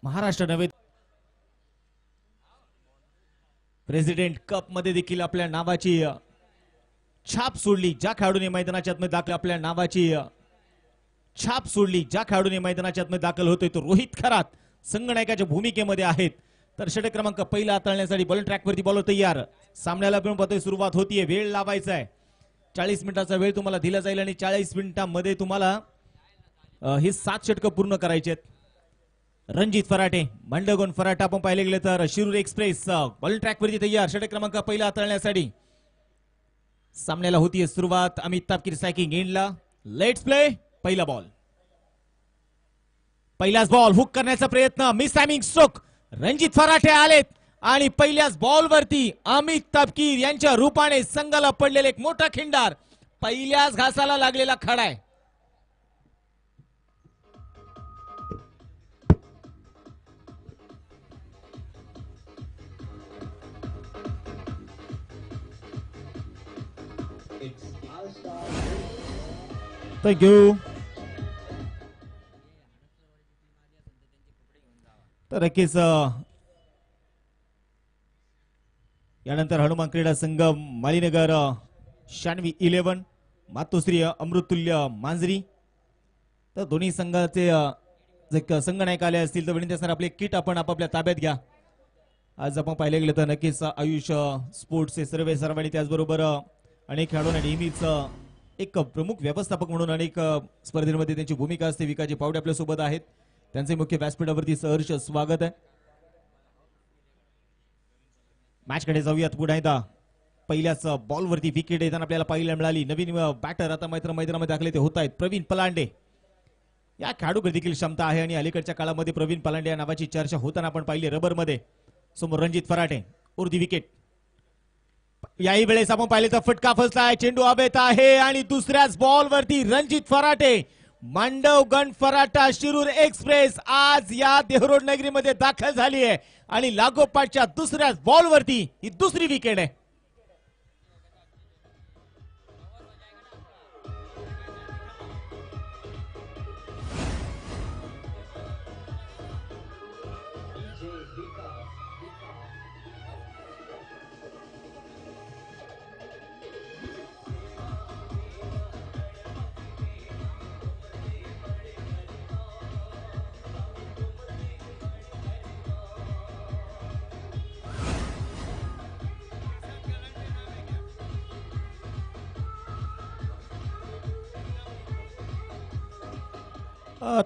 महाराष्ट्र नव्हे president cup मध्ये देखील आपल्या नावाची छाप सोडली. ज्या खेळाडूने मैदानाच्या आतमध्ये दाखल आपल्या नावाची छाप सोडली, ज्या खेळाडूने मैदानाच्या आतमध्ये दाखल होतोय तो रोहित खरात संगणकाच्या भूमिकेमध्ये आहेत. तर षटक क्रमांक पहिला हाताळण्यासाठी बॉलिंग ट्रॅकवरती बॉलर तयार. सामन्याला पण पाहतोय सुरुवात होतीये. वेळ लावायचा आहे. 40 मिनिटाचा वेळ तुम्हाला दिला जाईल आणि 40 मिनिटांमध्ये तुम्हाला ही 7 षटकं पूर्ण करायची आहेत. रणजित फराटे मंडगोन फराटा आपण पाहिले गेले तर शिरूर एक्सप्रेस बॉलिंग ट्रॅकवरती तयार. षटक क्रमांक पहिला हाताळण्यासाठी सामन्याला होतीये सुरुवात. अमित तापकीर सॅकिंग एंडला. Let's play. पहिला बॉल. पहिलाच बॉल हुक करण्याचा प्रयत्न. Miss timing stroke. Ranjit Pharate आलेत आणि पहिल्याच बॉलवरती अमित तापकीर यांच्या रूपाने संघाला पडलेले एक मोठा खिंडार. पहिल्याच घासाला लागलेला खडा आहे. थँक्यू. तर नक्कीच यानंतर हनुमान क्रीडा संघ मालीनगर शानवी 11 मातोश्री अमृतुल्य मांजरी. तर दोन्ही संघाचे संघ नायक आले असतील तर विनंती असणार आपले किट आपण आपापल्या ताब्यात घ्या. आज आपण पाहिले गेलं तर नक्कीच आयुष स्पोर्ट्सचे सर्वांनी त्याचबरोबर अनेक खेळाडूंना नेहमीच एक प्रमुख व्यवस्थापक म्हणून अनेक स्पर्धेमध्ये त्यांची भूमिका असते. विकाजी पावडे आपल्या सोबत आहेत. त्यांचे मुख्य व्यासपीठावरती सहर्ष स्वागत आहे. मॅच कडे जाऊयात पुन्हा एकदा. पहिल्याच बॉलवरती विकेट येताना आपल्याला पाहायला मिळाली. नवीन बॅटर आता मैदानामध्ये दाखले ते होत आहेत. प्रवीण पलांडे या खेळाडूकडे देखील क्षमता आहे आणि अलीकडच्या काळामध्ये प्रवीण पलांडे या नावाची चर्चा होताना आपण पाहिली. रबरमध्ये समोर रणजित फराटे उर्दी विकेट. याही वेळेस आपण पाहिले तर फटका फसलाय. चेंडू हवेत आहे आणि दुसऱ्याच बॉलवरती रणजित फराटे मांडवगण फराटा शिरूर एक्सप्रेस आज या देहरोड नगरीमध्ये दाखल झाली आहे आणि लागोपाठच्या दुसऱ्याच बॉलवरती ही दुसरी विकेट आहे.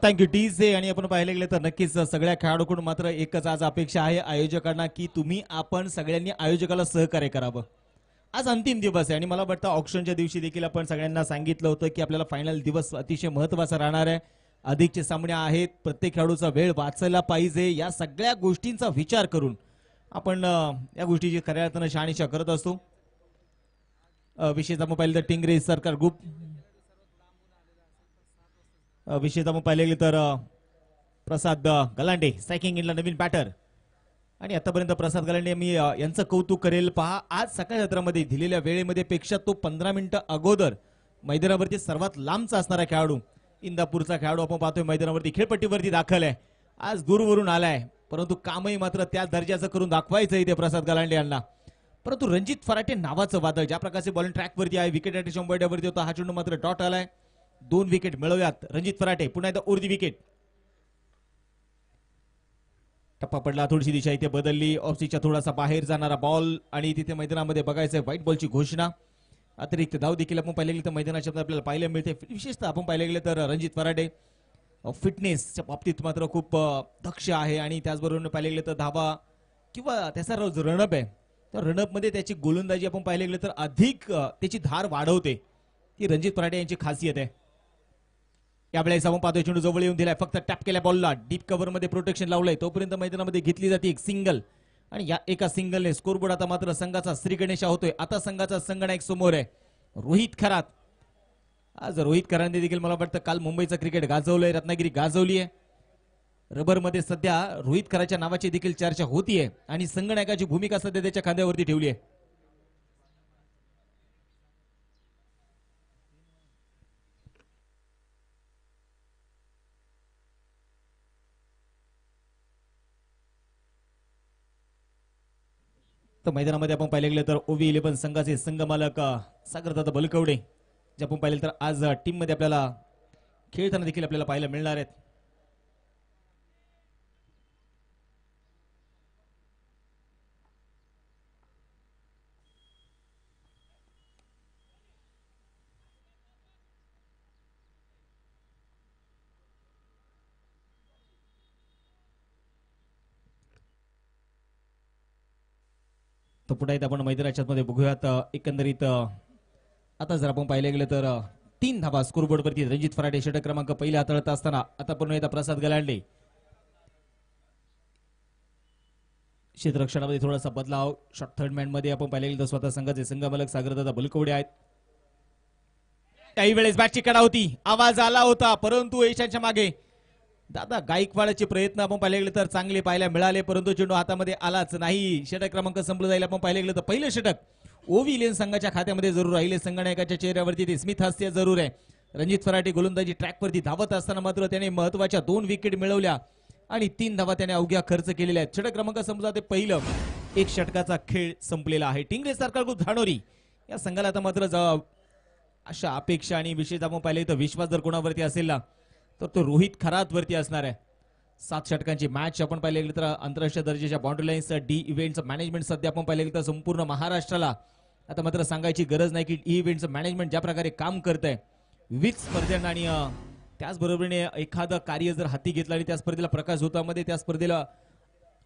Thank you TJ. आणि आपण पाहिले गेले तर नक्कीच सगळ्या खेळाडूकडून मात्र एकच आज अपेक्षा आहे आयोजकांना की तुम्ही आपण सगळ्यांनी आयोजकाला सहकार्य करावं. आज अंतिम दिवस आहे आणि मला वाटतं ऑक्शनच्या दिवशी देखील आपण सगळ्यांना सांगितलं होतं की आपल्याला फायनल दिवस अतिशय महत्त्वाचा राहणार आहे. अधिकचे सामने आहेत. प्रत्येक खेळाडूचा वेळ वाचायला पाहिजे. या सगळ्या गोष्टींचा विचार करून आपण या गोष्टीची खऱ्या अर्थानं शहानिशा करत असतो. विशेष आपण पाहिलं तर टिंगरे सरकार ग्रुप विशेष आपण पाहिले गेले तर प्रसाद गलांडे स्ट्रायकिंग इनला नवीन बॅटर. आणि आतापर्यंत प्रसाद गलांडे मी यांचं कौतुक करेल. पहा आज सकाळ जत्रामध्ये दिलेल्या वेळेमध्ये पेक्षा तो 15 मिनिटं अगोदर मैदानावरती सर्वात लांबचा असणारा खेळाडू इंदापूरचा खेळाडू आपण पाहतोय मैदानावरती खेळपट्टीवरती दाखल आहे. आज दूरवरून आलाय परंतु कामही मात्र त्याच दर्जाचं करून दाखवायचं इथे प्रसाद गलांडे यांना. परंतु रणजित फराटे नावाचं वादळ ज्या प्रकारचे बॉलिंग ट्रॅकवरती आहे विकेट 100 वरती होता. हा चेंडू मात्र डॉट आलाय. 2 विकेट मिळवूयात रणजित फराटे. पुन्हा एकदा उर्दी विकेट. टप्पा पडला. थोडीशी दिशा इथे बदलली. ऑफसीच्या थोडासा बाहेर जाणारा बॉल आणि तिथे मैदानामध्ये बघायचं व्हाईट बॉलची घोषणा. अतिरिक्त धाव देखील आपण पाहिले गेले तर मैदानाच्या आपल्याला पाहायला मिळते. विशेषतः आपण पाहिले गेले तर रणजित फराटे फिटनेसच्या बाबतीत मात्र खूप दक्ष आहे आणि त्याचबरोबर पाहिले गेले तर धावा किंवा त्याचा जो रणअप आहे तर रणअप मध्ये त्याची गोलंदाजी आपण पाहिले गेले तर अधिक त्याची धार वाढवते. ही रणजित फराटे यांची खासियत आहे. यावेळेस आपण पाहतोय चेंडू जवळ येऊन दिलाय. फक्त टॅप केल्या बॉलला डीप कव्हर मध्ये प्रोटेक्शन लावलंय. तोपर्यंत मैदानामध्ये घेतली जाते एक सिंगल आणि या एका सिंगलने स्कोरबोर्ड आता मात्र संघाचा श्री गणेशा होतोय. आता संघाचा संगनायक समोर आहे रोहित खरात. आज रोहित खराने देखील मला वाटतं काल मुंबईचं क्रिकेट गाजवलंय. रत्नागिरी गाजवली आहे. रबरमध्ये सध्या रोहित खराच्या नावाची देखील चर्चा होतीये आणि संगनायकाची भूमिका सध्या त्याच्या खांद्यावरती ठेवली आहे. तर मैदानामध्ये आपण पाहिले गेले तर ओव्ही 11 संघाचे संघ मालक सागरदादा बलकवडे जे आपण पाहिले तर आज टीम मध्ये आपल्याला खेळताना देखील आपल्याला पाहायला मिळणार आहेत. तर पुढे आपण मैदानाच्या मध्ये बघूयात एकंदरीत आता जर आपण पाहिले गेले तर 3 धावा स्कोरबोर्ड वरती रणजित फराटे षटक क्रमांक पहिल्या हाताळत असताना आता पुन्हा एकदा प्रसाद गलांडे क्षेत्ररक्षणामध्ये थोडासा बदलाव. शॉट थर्ड मॅन मध्ये आपण पाहिले गेले तर स्वतः संघाचे संघ मालक सागरदादा बलकवडे आहेत. काही वेळेस बॅटची कडा होती, आवाज आला होता, परंतु यशाच्या मागे दादा गायकवाडचे प्रयत्न आपण पाहिले गेले तर चांगले पाहायला मिळाले, परंतु चेंडू हातामध्ये आलाच नाही. षटक क्रमांक संपलं जाईल. आपण पाहिले गेलं तर पहिलं षटक ओव्ही 11 संघाच्या खात्यामध्ये जरूर राहिले. संगणकाच्या चेहऱ्यावरती ते स्मित हास्य जरूर आहे. रणजित फराटे गोलंदाजी ट्रॅकवरती धावत असताना मात्र त्याने महत्वाच्या 2 विकेट मिळवल्या आणि 3 धावा त्याने अवघ्या खर्च केलेल्या आहेत. षटक क्रमांक समजा ते पहिलं एक षटकाचा खेळ संपलेला आहे. टिंगरे सरकार ग्रुप धानोरी या संघाला आता मात्र अशा अपेक्षा आणि विशेष आपण पाहिले तर विश्वास जर कोणावरती असेल ना तर तो रोहित खरात वरती असणार आहे. 7 षटकांची मॅच आपण पाहिले गेले तर आंतरराष्ट्रीय दर्जाच्या बाउंड्री लाईन्स डी इव्हेंटचं मॅनेजमेंट सध्या आपण पाहिले गेले तर संपूर्ण महाराष्ट्राला आता मात्र सांगायची गरज नाही की डी इव्हेंटचं मॅनेजमेंट ज्या प्रकारे काम करत आहे विविध स्पर्धांना आणि त्याचबरोबरीने एखादं कार्य जर हाती घेतलं आणि त्या स्पर्धेला प्रकाश होतामध्ये त्या स्पर्धेला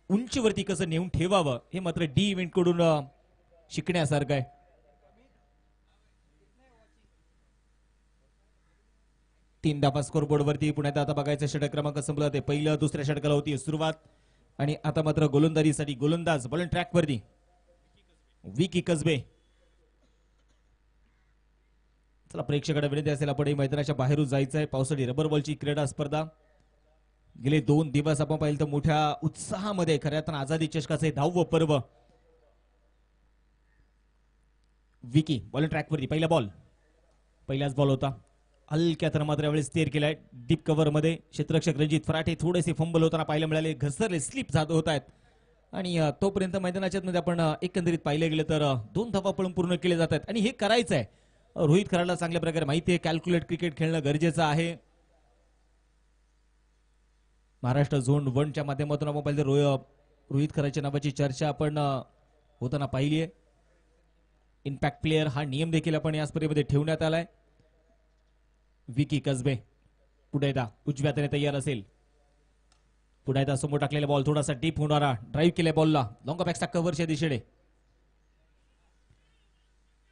उंचीवरती कसं नेऊन ठेवावं हे मात्र डी इव्हेंट कडून शिकण्यासारखं आहे. तीन धावा स्कोरबोर्ड वरती पुण्यात आता बघायचं षटक क्रमांक संपला ते पहिलं दुसऱ्या षटकाला होती सुरुवात आणि आता मात्र गोलंदाजीसाठी गोलंदाज बॉलिंग ट्रॅक वरती विकी कसबे. चला प्रेक्षकांना विनंती असेल आपण मैदानाच्या बाहेरून जायचं आहे. पावसाळी रबर बॉलची क्रीडा स्पर्धा गेले 2 दिवस आपण पाहिलं तर मोठ्या उत्साहामध्ये खऱ्या अर्थानं आझादी चषकाचे 10वं पर्व. विकी बॉलिंग ट्रॅक वरती पहिला बॉल पहिलाच बॉल होता हलक्या तर मात्र यावेळेस स्टेअर केलाय डीप कव्हर मध्ये. क्षेत्ररक्षक रणजित फराटे थोडेसे फंबल होताना पाहायला मिळाले, घसरले, स्लिप जात होत आहेत आणि तोपर्यंत मैदानाच्या मध्ये आपण एकंदरीत पाहिले गेले तर 2 धावा पळून पूर्ण केले जात आहेत आणि हे करायचं आहे. रोहित खराडला चांगल्या प्रकारे माहिती आहे कॅल्क्युलेट क्रिकेट खेळणं गरजेचं आहे. महाराष्ट्र झोन 1 च्या माध्यमातून आपण पाहिलं रोहित खराडच्या नावाची चर्चा आपण होताना पाहिली आहे. इम्पॅक्ट प्लेअर हा नियम देखील आपण या स्पर्धेमध्ये ठेवण्यात आलाय. विकी कसबे पुढे एकदा उजव्या हाताने तयार असेल. पुढे एकदा समोर टाकलेला बॉल थोडासा डीप होणारा ड्राईव्ह केल्या बॉलला लॉंग बॅक्सच्या कव्हरच्या दिशेने.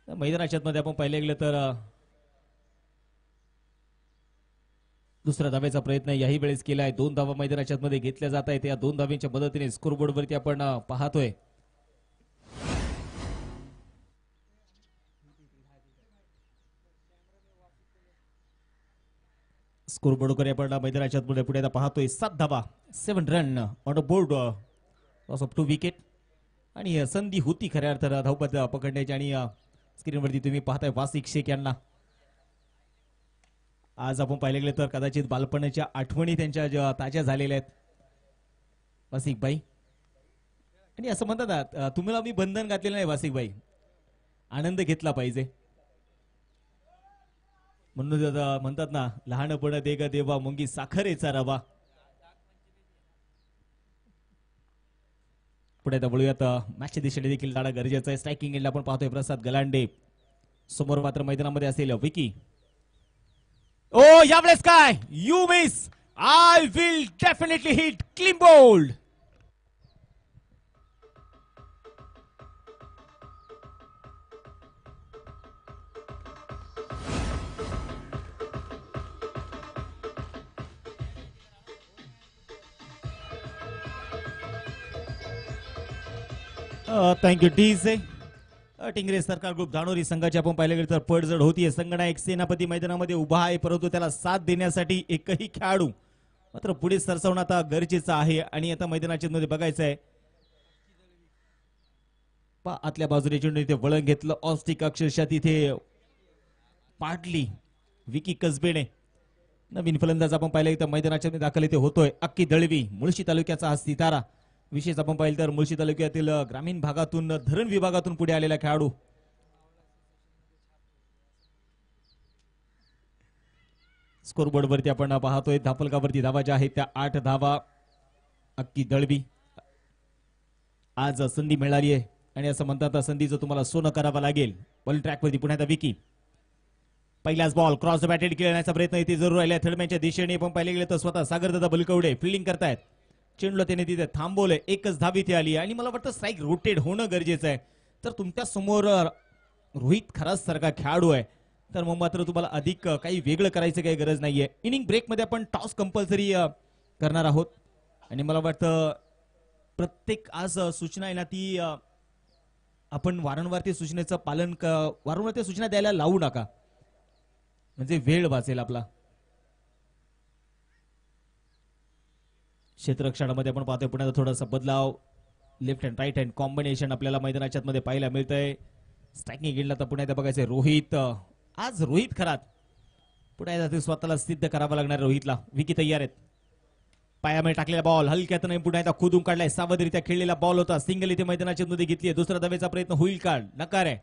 मैदानाच्या मध्ये आपण पाहिले गेलं तर दुसऱ्या धावेचा प्रयत्न याही वेळेस केलाय. 2 धावा मैदानाच्या मध्ये घेतल्या जात आहेत. या 2 धाव्यांच्या मदतीने स्कोरबोर्ड वरती आपण पाहतोय स्कोरबोर्ड आपण मैदानाच्या मध्ये पुढे पाहतोय 7 धावा 7 run on board loss of 2 wicket आणि संधी होती खऱ्या अर्थानं धावपद पकडण्याची आणि स्क्रीनवरती तुम्ही पाहताय वासिक शेख यांना. आज आपण पाहिले गेले तर कदाचित बालपणाच्या आठवणी त्यांच्या ताज्या झालेल्या आहेत वासिक भाई. आणि असं म्हणतात तुम्हाला मी बंधन घातलेलं नाही वासिक भाई, आनंद घेतला पाहिजे म्हणून म्हणतात ना लहानपण दे ग देवा मुंगी साखरेचा रवा. पुढे वळूयात मॅचच्या दिशेने देखील जाणं गरजेचं आहे. स्ट्रायकिंग एंडला आपण पाहतोय प्रसाद गलांडे, समोर मात्र मैदानामध्ये असेल विकी. ओ यावेळेस काय you miss, I will definitely hit clean bowled. Thank you DJ. Tingre सरकार ग्रुप धानोरी संघाची आपण पाहिलं गेलं तर पडझड होतीये. संगनायक सेनापती मैदानामध्ये उभा आहे, परंतु त्याला साथ देण्यासाठी एकही खेळाडू मात्र पुढे सरसावणं आता गरजेचं आहे. आणि आता मैदानाच्या मध्ये बघायचं आहे आतल्या बाजूने चेंडू इथे वळण घेतलं, ऑस्टिक अक्षरशः तिथे पाडली विकी कसबेने. नवीन फलंदाज आपण पाहिलं तर मैदानाच्या मध्ये दाखल इथे होतोय अक्की दळवी, मुळशी तालुक्याचा हा सितारा. विशेष आपण पाहिलं तर मुळशी तालुक्यातील ग्रामीण भागातून धरण विभागातून पुढे आलेला खेळाडू. स्कोरबोर्ड वरती आपण पाहतोय धापलकावरती धावा ज्या आहेत त्या 8 धावा. अक्की दळवी आज संधी मिळाली आहे आणि असं म्हणतात संधीचं तुम्हाला सोनं करावं लागेल. बॉलिंग ट्रॅक वरती पुन्हा विकी. पहिलाच बॉल क्रॉस बॅटेड खेळण्याचा प्रयत्न इथे जरूर राहिला थर्डमॅनच्या दिशेने. पण पाहिले गेले तर स्वतः सागरदादा बलकवडे फिल्डिंग करतायत. चेंडूला त्याने तिथे थांबवलंय. एकच धाव इथे आली आणि मला वाटतं स्ट्राईक रोटेट होणं गरजेचं आहे. तर तुमच्या समोर रोहित खरास सारखा खेळाडू आहे तर मग मात्र तुम्हाला अधिक काही वेगळं करायचं काही गरज नाहीये. इनिंग ब्रेक मध्ये आपण टॉस कंपल्सरी करणार आहोत आणि मला वाटतं प्रत्येक आज सूचना आहे ना ती आपण वारंवार त्या सूचनेचं पालन वारंवार त्या सूचना द्यायला लावू नका म्हणजे वेळ वाचेल आपला. क्षेत्ररक्षणामध्ये आपण पाहतोय पुण्याचा थोडासा बदलाव. Left hand right hand combination आपल्याला मैदानाच्या मध्ये पाहायला मिळतंय. स्ट्रायकिंग एंडला तर पुण्यात बघायचंय रोहित. आज रोहित खरात पुढे स्वतःला सिद्ध करावं लागणार रोहितला. विकी तयार आहेत. पायामध्ये टाकलेला बॉल हलक्यात नाही पुन्हा एकदा खोदून काढलाय. सावधरित्या खेळलेला बॉल होता. सिंगल इथे मैदानाच्या मध्ये घेतली. दुसरा धावेचा प्रयत्न होईल का नकार आहे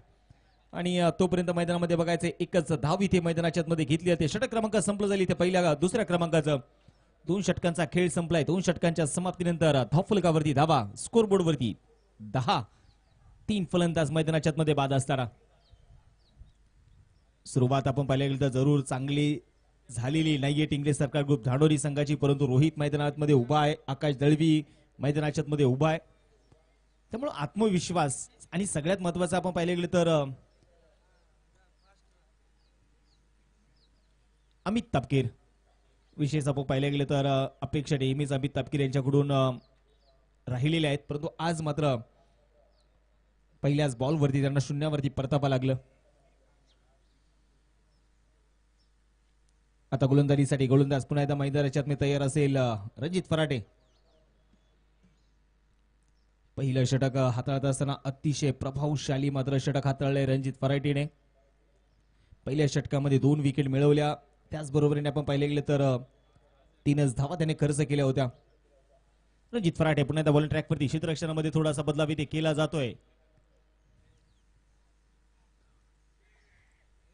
आणि तोपर्यंत मैदानामध्ये बघायचं एकच धाव इथे मैदानाच्या मध्ये घेतली होती. षटक क्रमांक संपलं झाली इथे पहिल्या दुसऱ्या क्रमांकाचं 2 षटकांचा खेळ संपलाय. 2 षटकांच्या समाप्तीनंतर धावफलकावरती धावा. स्कोरबोर्ड वरती 10. 3 फलंदाज मैदानाच्या मध्ये बाद असताना सुरुवात आपण पाहिल्या गेलं तर जरूर चांगली झालेली नाहीये टिंगरे सरकार ग्रुप धाडोरी संघाची. परंतु रोहित मैदानात मध्ये उभा आहे. आकाश दळवी मैदानाच्या मध्ये उभा आहे. त्यामुळे आत्मविश्वास आणि सगळ्यात महत्वाचं आपण पाहिलं गेलं तर अमित तापकीर विशेष आपण पाहिलं गेलं तर अपेक्षा नेहमीच अमित तापकीर यांच्याकडून राहिलेले आहेत. परंतु आज मात्र पहिल्याच बॉलवरती त्यांना शून्यावरती परतावं लागलं. आता गोलंदाजीसाठी गोलंदाज पुन्हा एकदा मैदानाच्यात तयार असेल रणजित फराटे. पहिलं षटक हाताळत असताना अतिशय प्रभावशाली मात्र षटक हाताळले रणजित फराटेने. पहिल्या षटकामध्ये 2 विकेट मिळवल्या. त्याचबरोबरीने आपण पाहिले गेले तर 3च धावा त्याने खर्च केल्या होत्या. रणजित फराटे पुन्हा एकदा बॉलिंग ट्रॅकवरती. क्षेत्ररक्षणामध्ये थोडासा बदलाव इथे केला जातोय.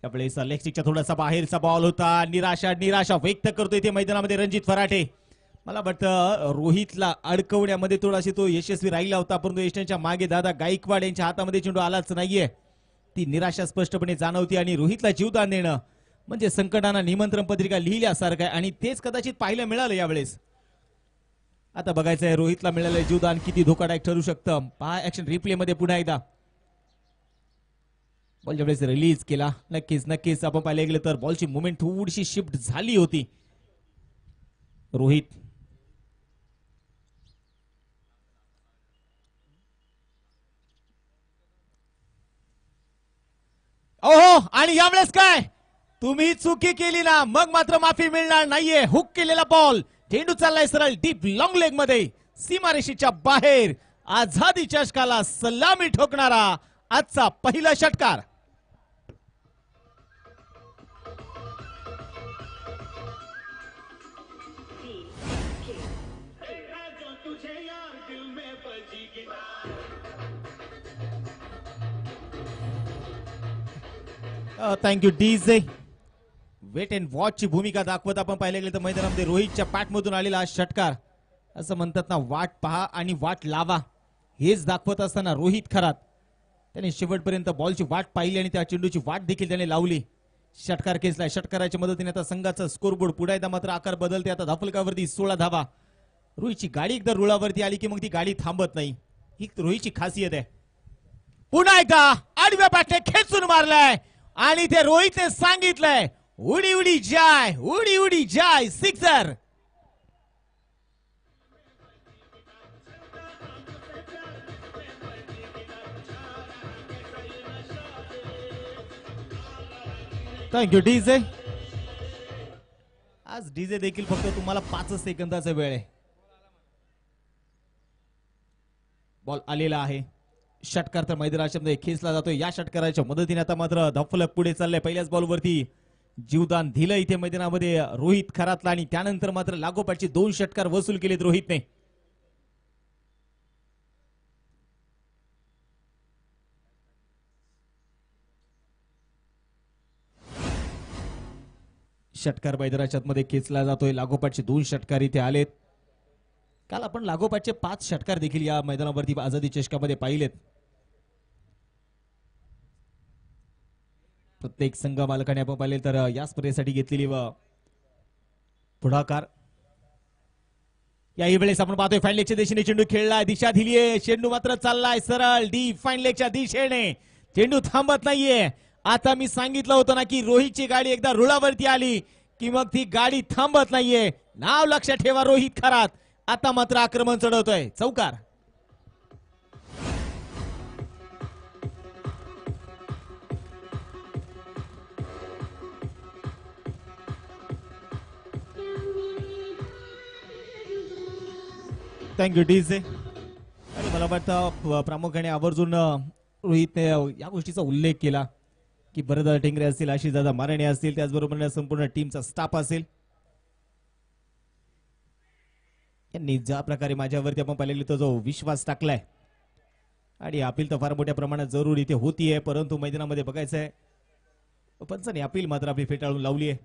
त्यावेळेस लेग स्टिकच्या थोडासा बाहेरचा बॉल होता. निराशा व्यक्त करतोय इथे मैदानामध्ये रणजित फराटे. मला वाटतं रोहितला अडकवण्यामध्ये थोडाशी तो यशस्वी राहिला होता परंतु यशाच्या मागे दादा गायकवाड यांच्या हातामध्ये चेंडू आलाच नाहीये. ती निराशा स्पष्टपणे जाणवती आणि रोहितला जीवदान देणं म्हणजे संकटांना निमंत्रण पत्रिका लिहिल्यासारखं आहे आणि तेच कदाचित पाहायला मिळालं यावेळेस. आता बघायचंय रोहितला मिळालेलं जीवदान किती धोकादायक ठरू शकतं. पहा ऍक्शन रिप्ले मध्ये पुन्हा एकदा बॉल ज्यावेळेस रिलीज केला. नक्कीच आपण पाहिलं गेलं तर बॉलची मुवमेंट थोडीशी शिफ्ट झाली होती. रोहित ओहो आणि यावेळेस काय तुम्ही चुकी केली ना मग मात्र माफी मिळणार नाहीये. हुक केलेला बॉल चेंडू चाललाय सरळ डीप लॉंग लेग मध्ये सीमारेषेच्या बाहेर. आझादी चषकाला सलामी ठोकणारा आजचा पहिला षटकार. Thank you DJ. Wait and watch ची भूमिका दाखवत आपण पाहिले गेले तर मैदानामध्ये रोहितच्या पॅटमधून आलेला हा षटकार. असं म्हणतात ना वाट पहा आणि वाट लावा हेच दाखवत असताना रोहित खरात त्याने शेवटपर्यंत बॉलची वाट पाहिली आणि त्या चेंडूची वाट देखील त्याने लावली. षटकार खेचलाय. षटकाराच्या मदतीने आता संघाचा स्कोरबोर्ड पुढे एकदा मात्र आकार बदलते. आता धाफलकावरती 16 धावा. रोहितची गाडी एकदा रुळावरती आली की मग ती गाडी थांबत नाही. ही रोहितची खासियत आहे. पुन्हा एकदा आडव्या बॅटने खेचून मारलाय आणि ते रोहितने सांगितलंय उडी उडी जाय सिक्सर. Thank you DJ. आज डीजे देखील फक्त तुम्हाला 5 सेकंदाचा वेळ आहे. बॉल आलेला आहे. षटकार तर मैदानाच्या मध्ये खेचला जातोय. या षटकाराच्या मदतीने आता मात्र धफलक पुढे चाललंय. पहिल्याच बॉलवरती जीवदान दिलं इथे मैदानामध्ये रोहित खरातला आणि त्यानंतर मात्र लागोपाठचे 2 षटकार वसूल केलेत रोहितने. षटकार मैदानाच्या मध्ये खेचला जातोय. लागोपाठचे 2 षटकार इथे आलेत. काल आपण लागोपाठचे 5 षटकार देखील या मैदानावरती आझादी चषकामध्ये पाहिलेत. प्रत्येक संघ मालकाने आपण पाहिले तर या स्पर्धेसाठी घेतलेली व पुढाकार. याही वेळेस आपण पाहतोय फाईन लेगच्या दिशेने चेंडू खेळलाय, दिशा दिलीये, चेंडू मात्र चाललाय सरळ डी फाईन लेगच्या दिशेने. चेंडू थांबत नाहीये. आता मी सांगितलं होतं ना की रोहितची गाडी एकदा रुळावरती आली की मग ती गाडी थांबत नाहीये. नाव लक्षात ठेवा रोहित खरात. आता मात्र आक्रमण चढवतोय. चौकार. Thank you DJ. आणि मला वाटतं प्रामुख्याने आवर्जून रोहितने या गोष्टीचा उल्लेख केला की भरत टेंगरे असतील, आशिष दादा माराणे असतील, त्याचबरोबर संपूर्ण टीमचा स्टाफ असेल, यांनी ज्या प्रकारे माझ्यावरती आपण पाहिलेला तो जो विश्वास टाकलाय आणि अपील तर फार मोठ्या प्रमाणात जरूर इथे होतीये, परंतु मैदानामध्ये बघायचंय पंचाने अपील मात्र आपली फेटाळून लावली आहे.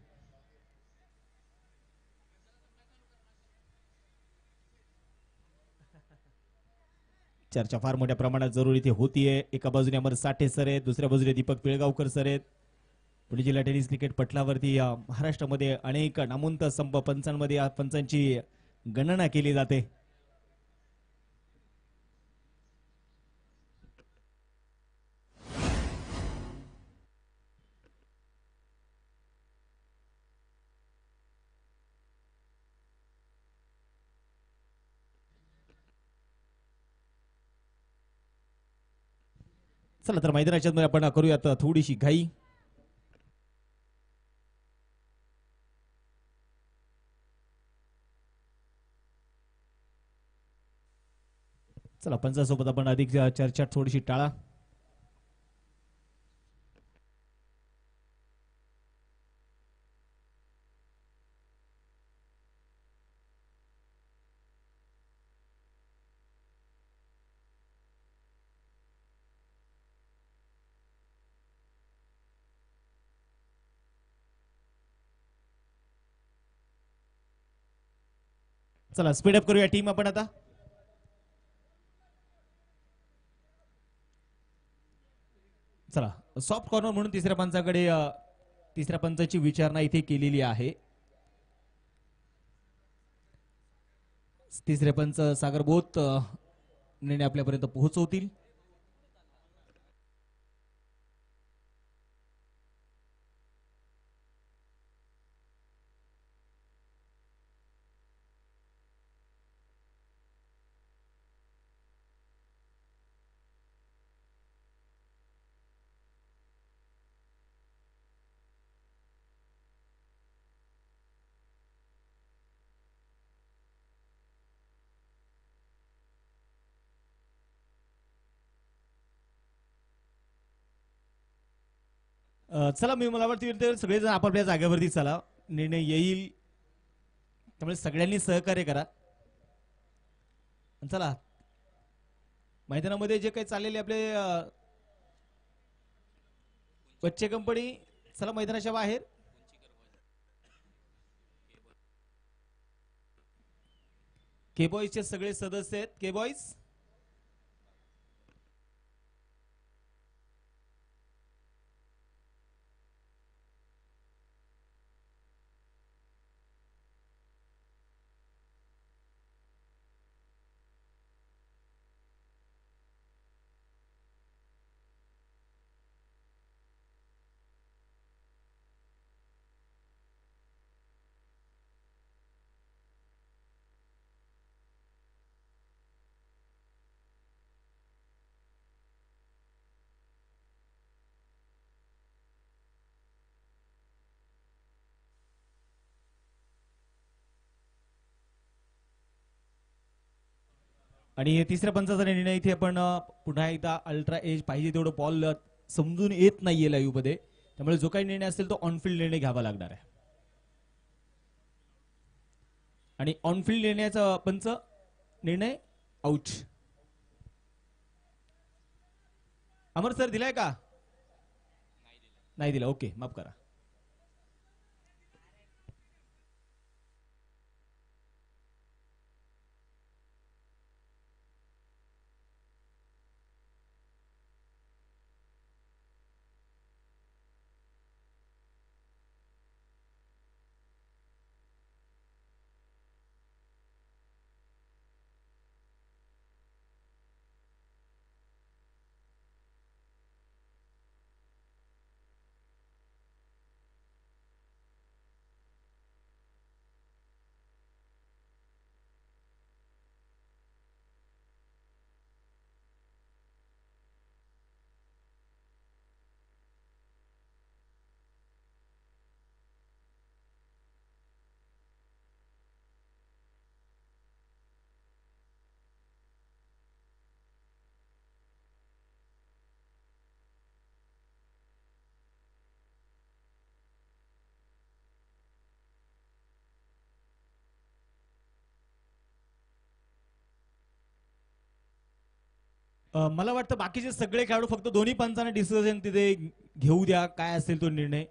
चर्चा फार मोठ्या प्रमाणात जरूर इथे होतीये. एका बाजूने अमर साठे सर आहेत, दुसऱ्या बाजूने दीपक पिळगावकर सर आहेत. पुणे जिल्हा टेनिस क्रिकेट पटलावरती महाराष्ट्रामध्ये अनेक नामवंत संप पंचांमध्ये या पंचांची गणना केली जाते. चला तर मैदानाच्या मध्ये आपण करूयात थोडीशी घाई. चला पंचासोबत आपण अधिक चर्चा थोडीशी टाळा. चला स्पीडअप करूया टीम आपण आता. चला सॉफ्ट कॉर्नर म्हणून तिसऱ्या पंचाकडे तिसऱ्या पंचाची विचारणा इथे केलेली आहे. तिसरे पंच सागर बोत निर्णय आपल्यापर्यंत पोहोचवतील. चला मी मला वाटतं सगळेजण आपापल्या जागेवरती चला, निर्णय येईल त्यामुळे सगळ्यांनी सहकार्य करा. चला मैदानामध्ये जे काही चाललेले आपले बच्चे कंपनी, चला मैदानाच्या बाहेर. के बॉईजचे सगळे सदस्य आहेत. के बॉईज आणि तिसऱ्या पंचाचा निर्णय इथे आपण पुन्हा एकदा अल्ट्रा एज पाहिजे तेवढं बॉल समजून येत नाहीये लाईव्ह मध्ये, त्यामुळे जो काही निर्णय असेल तो ऑनफिल्ड निर्णय घ्यावा लागणार आहे. आणि ऑनफिल्ड निर्णयाचा पंच निर्णय आउट. अमर सर दिलाय का? नाही दिला. ओके माफ करा. मला वाटतं बाकीचे सगळे खेळाडू फक्त दोन्ही पंचांना डिसिजन तिथे घेऊ द्या, काय असेल तो निर्णय.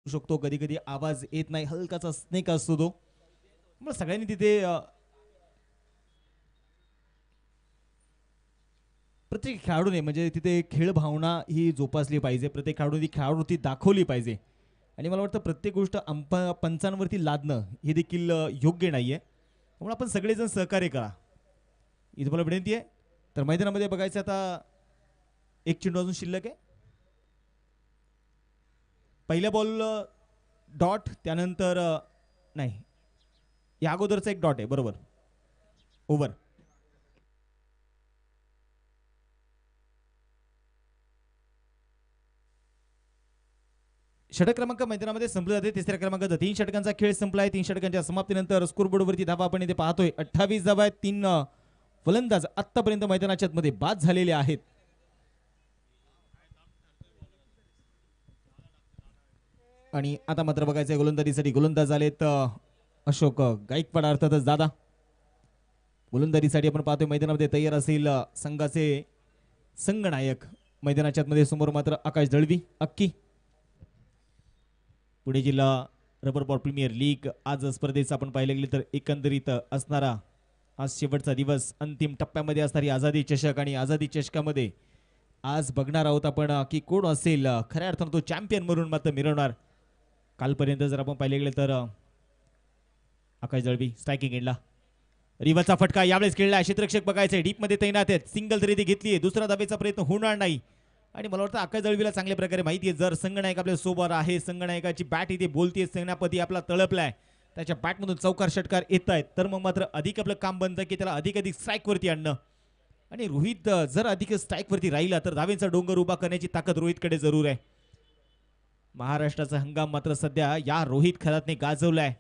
शकतो कधी कधी आवाज येत नाही, हलकाचा स्नेक असतो तो. मग सगळ्यांनी तिथे प्रत्येक खेळाडूने म्हणजे तिथे खेळ भावना ही जोपासली पाहिजे, प्रत्येक खेळाडूने खेळाडूवृत्ती दाखवली पाहिजे. आणि मला वाटतं प्रत्येक गोष्ट पंचांवरती लादणं हे देखील योग्य नाही आहे. त्यामुळे आपण सगळेजण सहकार्य करा ही तुम्हाला विनंती आहे. तर मैदानामध्ये बघायचं आता एक चेंडू अजून शिल्लक आहे. पहिल्या बॉल डॉट, त्यानंतर नाही या अगोदरचा एक डॉट आहे बरोबर. ओव्हर. षटक क्रमांक मैदानामध्ये संपले जाते. तिसऱ्या क्रमांकाचा 3 षटकांचा खेळ संपलाय. 3 षटकांच्या समाप्तीनंतर स्कोरबोर्डवरती धावा आपण इथे पाहतोय 28 धावा आहेत. 3 फलंदाज आतापर्यंत मैदानाच्या मध्ये बाद झालेले आहेत. आणि आता मात्र बघायचंय गोलंदाजीसाठी गोलंदाज आलेत अशोक गायकवाड अर्थातच दादा. गोलंदाजीसाठी आपण पाहतोय मैदानामध्ये तयार असेल संघाचे संघनायक. मैदानाच्या मध्ये समोर मात्र आकाश दळवी अक्की. पुणे जिल्हा रबर बॉल प्रीमियर लीग आज स्पर्धेचा आपण पाहिले गेले तर एकंदरीत असणारा आज शेवटचा दिवस, अंतिम टप्प्यामध्ये असणारी आझादी चषक. आणि आझादी चषकामध्ये आज बघणार आहोत आपण की कोण असेल खऱ्या अर्थानं तो चॅम्पियन म्हणून मात्र मिरवणार. कालपर्यंत जर आपण पाहिले गेले तर आकाश दळवी स्ट्रायकिंग एंडला. रिव्हरचा फटका यावेळेस खेळला. क्षेत्ररक्षक बघायचे डीप मध्ये तैनात आहेत. सिंगल तरी ती घेतलीये. दुसरा धावेचा प्रयत्न होणार नाही. आणि मला वाटतं आकाश दळवीला चांगल्या प्रकारे माहिती आहे जर संघनायक आपल्या सोबत आहे, संघनायकाची बॅट इथे बोलतीये, सेनापती आपला तळपलाय, त्याच्या बॅटमधून चौकार षटकार येत आहेत, तर मग मात्र अधिक आपलं काम बनतं की त्याला अधिक स्ट्राईक वरती आणणं. आणि रोहित जर अधिक स्ट्राईक वरती राहिला तर धावेंचा डोंगर उभा करण्याची ताकद रोहितकडे जरूर आहे. महाराष्ट्राचा हंगाम मात्र सध्या या रोहित खरातने गाजवलाय.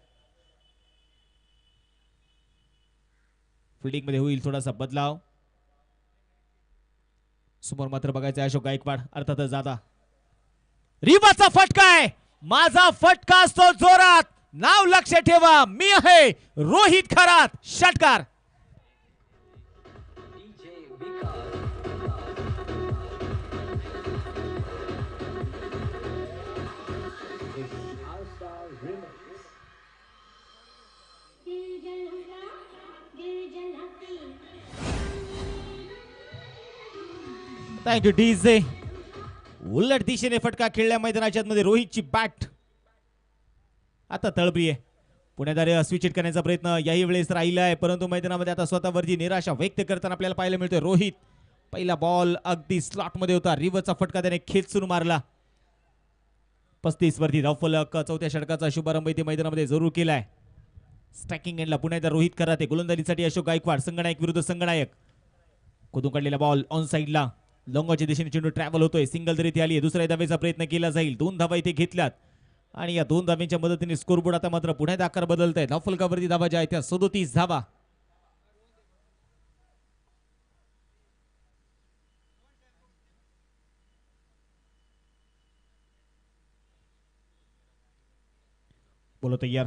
फिल्डिंग मध्ये होईल थोडासा बदलाव. समोर मात्र बघायचं अशोक गायकवाड अर्थातच दादा. रिवाचा फटका आहे. माझा फटका असतो जोरात. नाव लक्ष ठेवा, मी आहे रोहित खरात. षटकार. Thank you DJ. उलट दिशेने फटका खेळल्या मैदानाच्या मध्ये रोहितची बॅट आता तळबी आहे. पुणेदार स्विच करण्याचा प्रयत्न याही वेळेस राहिला आहे, परंतु मैदानामध्ये आता स्वतःवरची निराशा व्यक्त करताना आपल्याला पाहायला मिळतोय रोहित. पहिला बॉल अगदी स्लॉट मध्ये होता. रिव्हरचा फटका त्याने खेचून मारला. 35 वरती धावफलक. चौथ्या षटकाचा शुभारंभ इथे मैदानामध्ये जरूर केलाय. स्ट्रायकिंग एंडला पुणेदार रोहित खराते. गोलंदाजीसाठी अशोक गायकवाड. संघनायक विरुद्ध संघनायक. कुदून काढलेला बॉल ऑन साइडला. लॉंगच्या दिशेने चेंडू ट्रॅव्हल होतोय. सिंगल तरी ती आली. दुसऱ्या धावेचा प्रयत्न केला जाईल. 2 धावा इथे घेतल्यात आणि या 2 धाव्यांच्या मदतीने स्कोरबोर्ड आता मात्र पुढे आकार बदलत आहे. धावफलकावरती धावा ज्या आहेत त्या 37 धावा. बोलो तयार.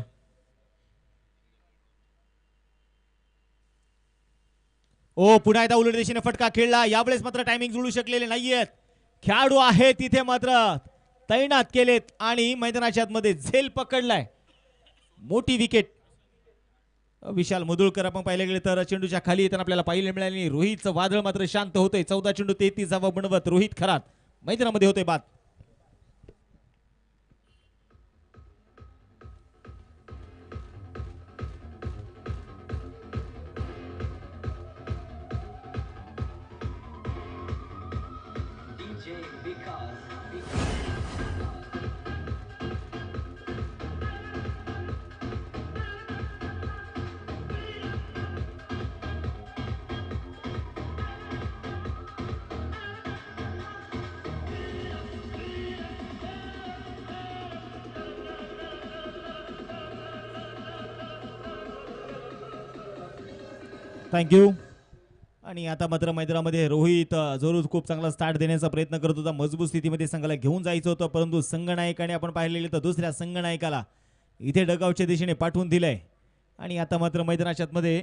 ओ पुन्हा एकदा उलट दिशेने फटका खेळला. यावेळेस मात्र टायमिंग जुळू शकलेले नाहीयेत. खेळाडू आहेत तिथे मात्र तैनात केलेत आणि मैदानाच्या मध्ये झेल पकडलाय. मोठी विकेट. विशाल मुदुळकर आपण पाहिले गेले तर चेंडूच्या खाली येताना आपल्याला पाहायला मिळाले. रोहितचं वादळ मात्र शांत होतंय. 14 चेंडू 33 धावा बनवत रोहित खरात मैदानामध्ये होते बाद. थँक्यू. आणि आता मात्र मैदानामध्ये रोहित जरूर खूप चांगला स्टार्ट देण्याचा प्रयत्न करत होता. मजबूत स्थितीमध्ये संघाला घेऊन जायचं होतं, परंतु संघनायकाने आपण पाहिलेले तर दुसऱ्या संघनायकाला इथे डगआउटच्या दिशेने पाठवून दिलंय. आणि आता मात्र मैदानाच्या मध्ये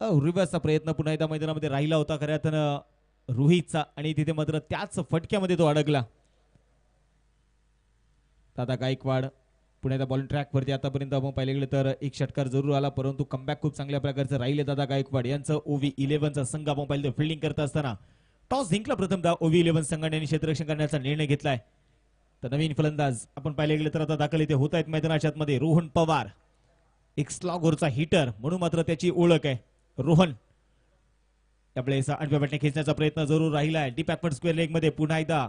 रिव्हर्सचा प्रयत्न पुन्हा एकदा मैदानामध्ये राहिला होता खऱ्या अर्थानं रोहितचा. आणि तिथे मात्र त्याच फटक्यामध्ये तो अडकला. दादा गायकवाड पुण्याच्या बॉलिंग ट्रॅक वरती आतापर्यंत आपण पाहिले गेलं तर एक षटकार जरूर आला, परंतु कमबॅक खूप चांगल्या प्रकारचं राहिले. दादा गायकवाड यांचं ओव्ही 11चा संघ आपण पाहिलं फिल्डिंग करत असताना टॉस जिंकला प्रथमतः ओव्ही 11 संघाने आणि क्षेत्ररक्षण करण्याचा निर्णय घेतलाय. तर नवीन फलंदाज आपण पाहिले गेले तर आता दाखल इथे होत आहेत मैदानाच्या मध्ये. रोहन पवार एक स्लॉगरचा हिटर म्हणून मात्र त्याची ओळख आहे. रोहन त्यावेळेस आडव्या बॅटने खेचण्याचा प्रयत्न जरूर राहिलाय. डीप बॅकवर्ड स्क्वेअर लेग मध्ये पुन्हा एकदा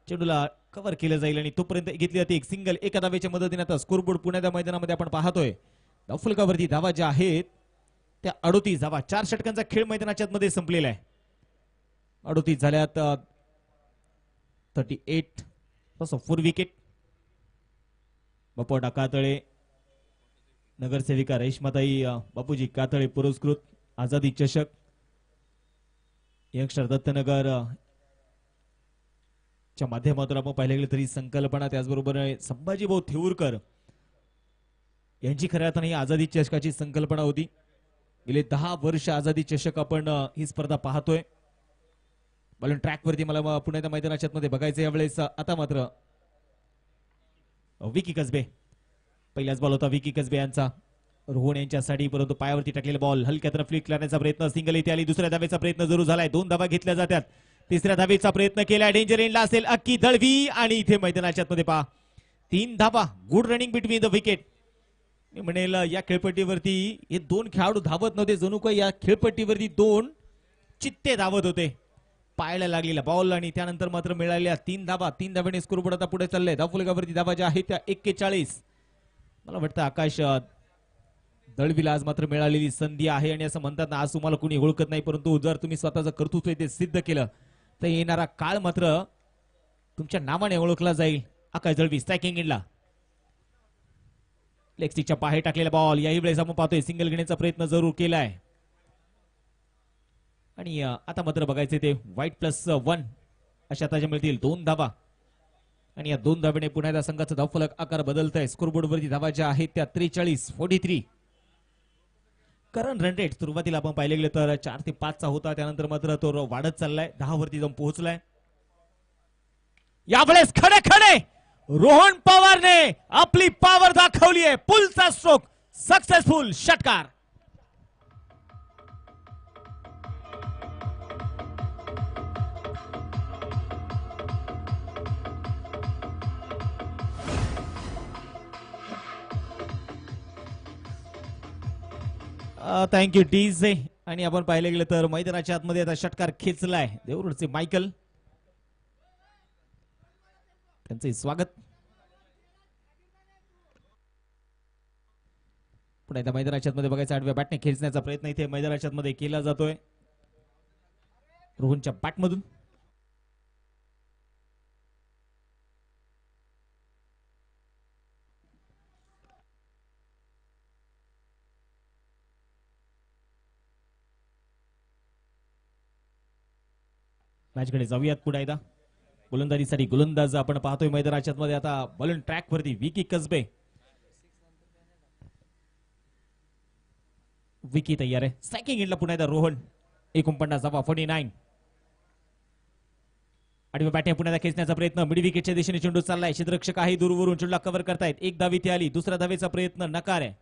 चेंडूला कव्हर केलं जाईल आणि तोपर्यंत घेतली जाते एक सिंगल. एका धावेच्या मदतीने आता स्कोरबोर्ड पुण्याच्या मैदानामध्ये आपण पाहतोय. धावफलकावरती धावा ज्या आहेत त्या 38 धावा. 4 षटकांचा खेळ मैदानाच्या मध्ये संपलेला आहे. 38 झाल्यात 38 तसं 4 विकेट. बापू कातळे नगरसेविका रेश्माताई बापूजी कातळे पुरस्कृत आझादी चषक. यंगस्टर दत्तनगर च्या माध्यमातून आपण पाहिले गेले तरी संकल्पना, त्याचबरोबर संभाजी भाऊ थेऊरकर यांची खऱ्या अर्थाने ही आझादी चषकाची संकल्पना होती. गेले 10 वर्ष आझादी चषक आपण ही स्पर्धा पाहतोय. बॉलिंग ट्रॅक वरती मला पुण्याच्या मैदानाच्या मध्ये बघायचं यावेळेस. आता मात्र विकी कसबे, पहिलाच बॉल होता विकी कसबे यांचा रोहन यांच्यासाठी, परंतु पायावरती टाकलेला बॉल हलक्यात फ्लिक करण्याचा प्रयत्न. सिंगल इथे आली. दुसऱ्या धावेचा प्रयत्न जरूर झालाय. 2 धावा घेतल्या जातात. तिसऱ्या धावेचा प्रयत्न केलाय. डेंजर एंडला असेल अक्की दळवी आणि इथे मैदानाच्या मध्ये पहा 3 धावा. Good running between the wicket. मी म्हणेल या खेळपट्टीवरती हे 2 खेळाडू धावत नव्हते, जणू काही या खेळपट्टीवरती 2 चित्ते धावत होते. पायाला लागलेला बॉल आणि त्यानंतर मात्र मिळालेल्या 3 धावा. 3 धाव्याने स्कोरबोर्ड आता पुढे चाललंय. धावफलकावरती धावा ज्या आहेत त्या 41. मला वाटतं आकाश दळवीला आज मात्र मिळालेली संधी आहे आणि असं म्हणतात ना, आज तुम्हाला कोणी ओळखत नाही, परंतु जर तुम्ही स्वतःचं कर्तृत्व ते सिद्ध केलं तर येणारा काळ मात्र तुमच्या नावाने ओळखला जाईल. आकाश दळवी स्ट्रायकिंग एंडला. लेग स्टिकच्या पाहे टाकलेला बॉल याही वेळेस आपण पाहतोय सिंगल घेण्याचा प्रयत्न जरूर केलाय. आणि आता मात्र बघायचे ते व्हाईट +1 अशा ताज्या मिळतील 2 धावा. आणि या 2 धावेने पुन्हा एकदा संघाचा धावफलक आकार बदलत आहे. स्कोरबोर्ड वरती धावा ज्या आहेत त्या 43. करंट रन रेट सुरुवातीला आपण पाहिले गेले तर 4 ते 5 चा होता, त्यानंतर मात्र तो वाढत चाललाय. 10 वरती जाऊन पोहोचलाय. यावेळेस खडे खडे रोहन पवारने आपली पॉवर दाखवली आहे. पुलचा स्ट्रोक सक्सेसफुल षटकार. Thank you DJ. आणि आपण पाहिले गेले तर मैदानाच्या आतमध्ये आता षटकार खेचलाय देवरुडचे मायकल, त्यांचे स्वागत. पुन्हा एकदा मैदानाच्या आतमध्ये बघायचं आडव्या बॅटने खेचण्याचा प्रयत्न इथे मैदानाच्या आतमध्ये केला जातोय रोहनच्या बॅटमधून. मॅचकडे जाऊयात पुढे एकदा. गोलंदाजीसाठी गोलंदाज आपण पाहतोय मैदानाच्या मध्ये. आता बॉलिंग ट्रॅक वरती विकी कसबे. विकी तयार आहे. स्ट्रायकिंग एंडला पुन्हा एकदा रोहन. 49 धावा 49. आडव्या बॅटने पुन्हा खेचण्याचा प्रयत्न. मिड विकेटच्या दिशेने चेंडू चाललाय. क्षेत्ररक्षक आहे दूरवरून चेंडूला कव्हर करतायत. 1 धाव इथे आली. दुसऱ्या धावेचा प्रयत्न नकार आहे.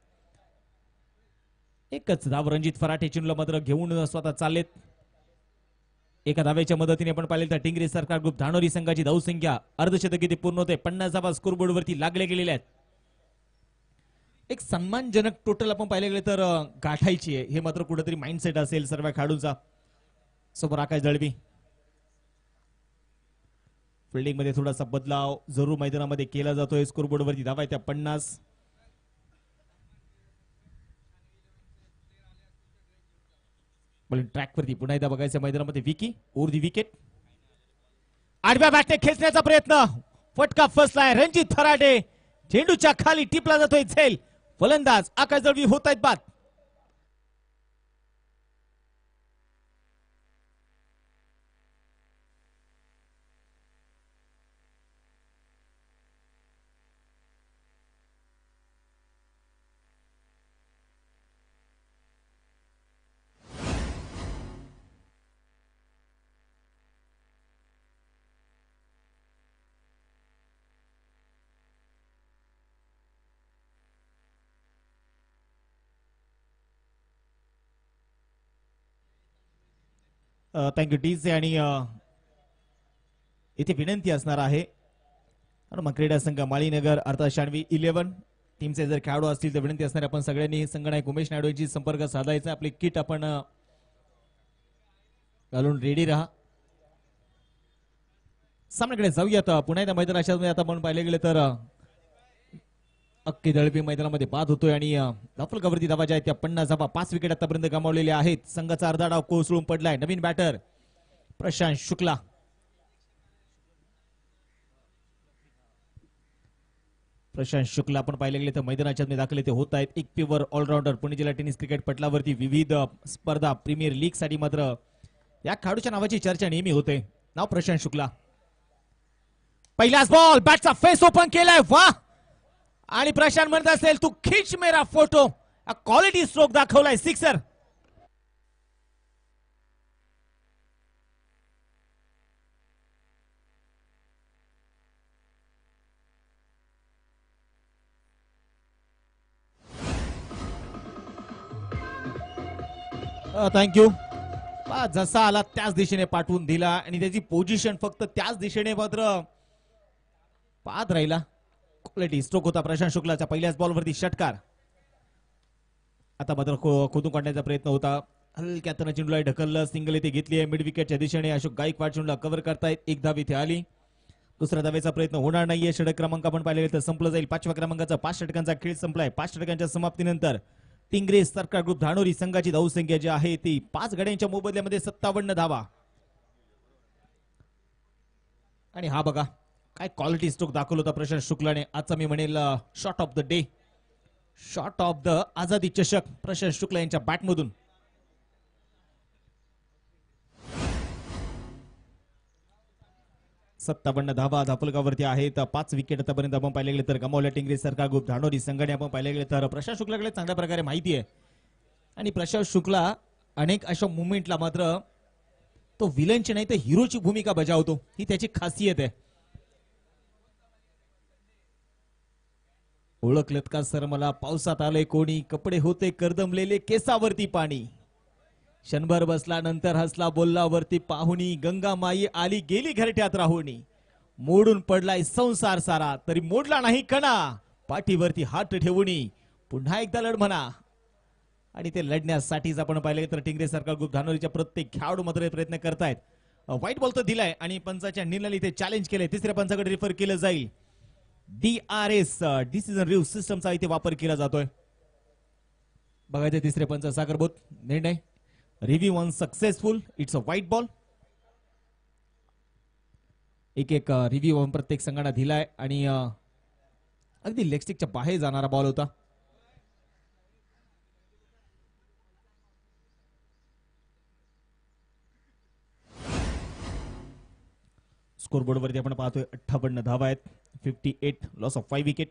एकच धाव रणजित फराटे चेंडूला मात्र घेऊन स्वतः चाललेत. एका धावेच्या मदतीने आपण पाहिले तर टिंगरे सरकार ग्रुप धानोरी संघाची धावसंख्या अर्धशतकी ते पूर्ण होते. 50 धावा स्कोरबोर्ड वरती लागले गेलेले आहेत. एक सन्मानजनक टोटल आपण पाहिले गेले तर गाठायची आहे, हे मात्र कुठेतरी माइंडसेट असेल सर्व खेळाडूंचा. समोर आकाश दळवी. फिल्डिंग मध्ये थोडासा बदलाव जरूर मैदानामध्ये केला जातोय. स्कोरबोर्ड वरती धावा त्या 50. बॉलिंग ट्रॅक वरती पुन्हा एकदा बघायचं मैदानामध्ये विकी ओव्हर दी विकेट. आडव्या बॅटने खेचण्याचा प्रयत्न. फटका फसलाय. रणजित फराटे चेंडूच्या खाली टिपला जातोय झेल. फलंदाज आकाश दळवी होत आहेत बाद. थँक्यू टीचे. आणि इथे विनंती असणार आहे मग क्रीडा संघ माळीनगर अर्थात 96-11 टीमचे जर खेळाडू असतील तर विनंती असणार आपण सगळ्यांनी संगणक उमेश नायडू यांची संपर्क साधायचा. आपली किट आपण घालून रेडी राहा. सामन्याकडे जाऊयात. पुन्हा एकदा मैदानाच्या आता आपण पाहिले गेले तर अक्की दळपी मैदानामध्ये बाद होतोय आणि धावफलकावरती धावा ज्या आहेत त्या 50 धावा 5 विकेट आतापर्यंत गमावलेल्या आहेत. संघाचा अर्धा डाव कोसळून पडलाय. नवीन बॅटर प्रशांत शुक्ला. प्रशांत शुक्ला आपण पाहिले गेले तर मैदानाच्या दाखल ते होत आहेत. एक प्युअर ऑलराऊंडर पुणे जिल्हा टेनिस क्रिकेट पटलावरती विविध स्पर्धा प्रीमियर लीग साठी मात्र या खेळाडूच्या नावाची चर्चा नेहमी होते. नाव प्रशांत शुक्ला. पहिलाच बॉल बॅटचा फेस ओपन केलाय. वा. आणि प्रशांत म्हणत असेल तू खिच मेरा फोटो. क्वालिटी स्ट्रोक दाखवलाय. सिक्सर. थँक्यू. जसा आला त्याच दिशेने पाठवून दिला आणि त्याची पोझिशन फक्त त्याच दिशेने मात्र पाहत राहिला. क्वालिटी स्ट्रोक होता प्रशांत शुक्लाच्या. पहिल्याच बॉलवरती षटकार. आता मात्र खोदून काढण्याचा प्रयत्न होता. हलक्या त्यानं चेंडूला ढकललं. सिंगल इथे घेतली आहे मिड विकेटच्या दिशेने. अशोक गायकवाड चेंडूला कव्हर करतायत. एक धाव इथे आली. दुसऱ्या धावेचा प्रयत्न होणार नाहीये. षटक क्रमांक आपण पाहिले तर संपलं जाईल. 5व्या क्रमांकाचा 5 षटकांचा खेळ संपलाय. 5 षटकांच्या समाप्तीनंतर टिंग्रे सरकार ग्रुप धानोरी संघाची धावसंख्या जी आहे ती 5 गड्यांच्या मोबदल्यामध्ये 57 धावा. आणि हा बघा काय क्वालिटी स्ट्रोक दाखवला होता प्रशांत शुक्लाने. आजचा मी म्हणेल shot of the day, shot of the Azadi Chashak Prashant Shukla यांच्या बॅटमधून. सत्तावन्न धावा धाफलकावरती आहेत. 5 विकेट आतापर्यंत आपण पाहिले गेले तर गमावल्या टिंग्रे सरकार ग्रुप धानोरी संघाने. आपण पाहिले गेले तर प्रशांत शुक्लाकडे चांगल्या प्रकारे माहिती आहे आणि प्रशांत शुक्ला अनेक अशा मुवमेंटला मात्र तो विलनची नाही तर हिरोची भूमिका बजावतो. ही त्याची खासियत आहे. ओळखलत का सर मला? पावसात आले कोणी, कपडे होते करदमलेले, केसावरती पाणी. क्षणभर बसला नंतर हसला बोलला वरती पाहुणी. गंगा माई आली गेली घरट्यात राहुणी. मोडून पडलाय संसार सारा तरी मोडला नाही कणा. पाठीवरती हात ठेवूनी पुन्हा एकदा लढ म्हणा. आणि ते लढण्यासाठीच आपण पाहिले तर टिंग्रे सरकार ग्रुप धानोरीच्या प्रत्येक खेळाडू मात्र प्रयत्न करतायत. व्हाईट बॉल तर दिलाय आणि पंचाच्या निर्णयाने इथे चॅलेंज केलंय. तिसऱ्या पंचाकडे रिफर केलं जाईल. DRS डिसिजन रिव्ह्यू सिस्टमचा इथे वापर केला जातोय. बघायचं तिसरे पंच सागरबोध निर्णय. Review unsuccessful. It's a white ball. एक रिव्ह्यू प्रत्येक संघाला दिलाय आणि अगदी लेगस्टिकच्या बाहेर जाणारा बॉल होता. स्कोरबोर्ड वरती आपण पाहतोय 58 धावा आहेत. 58 लॉस ऑफ 5 विकेट.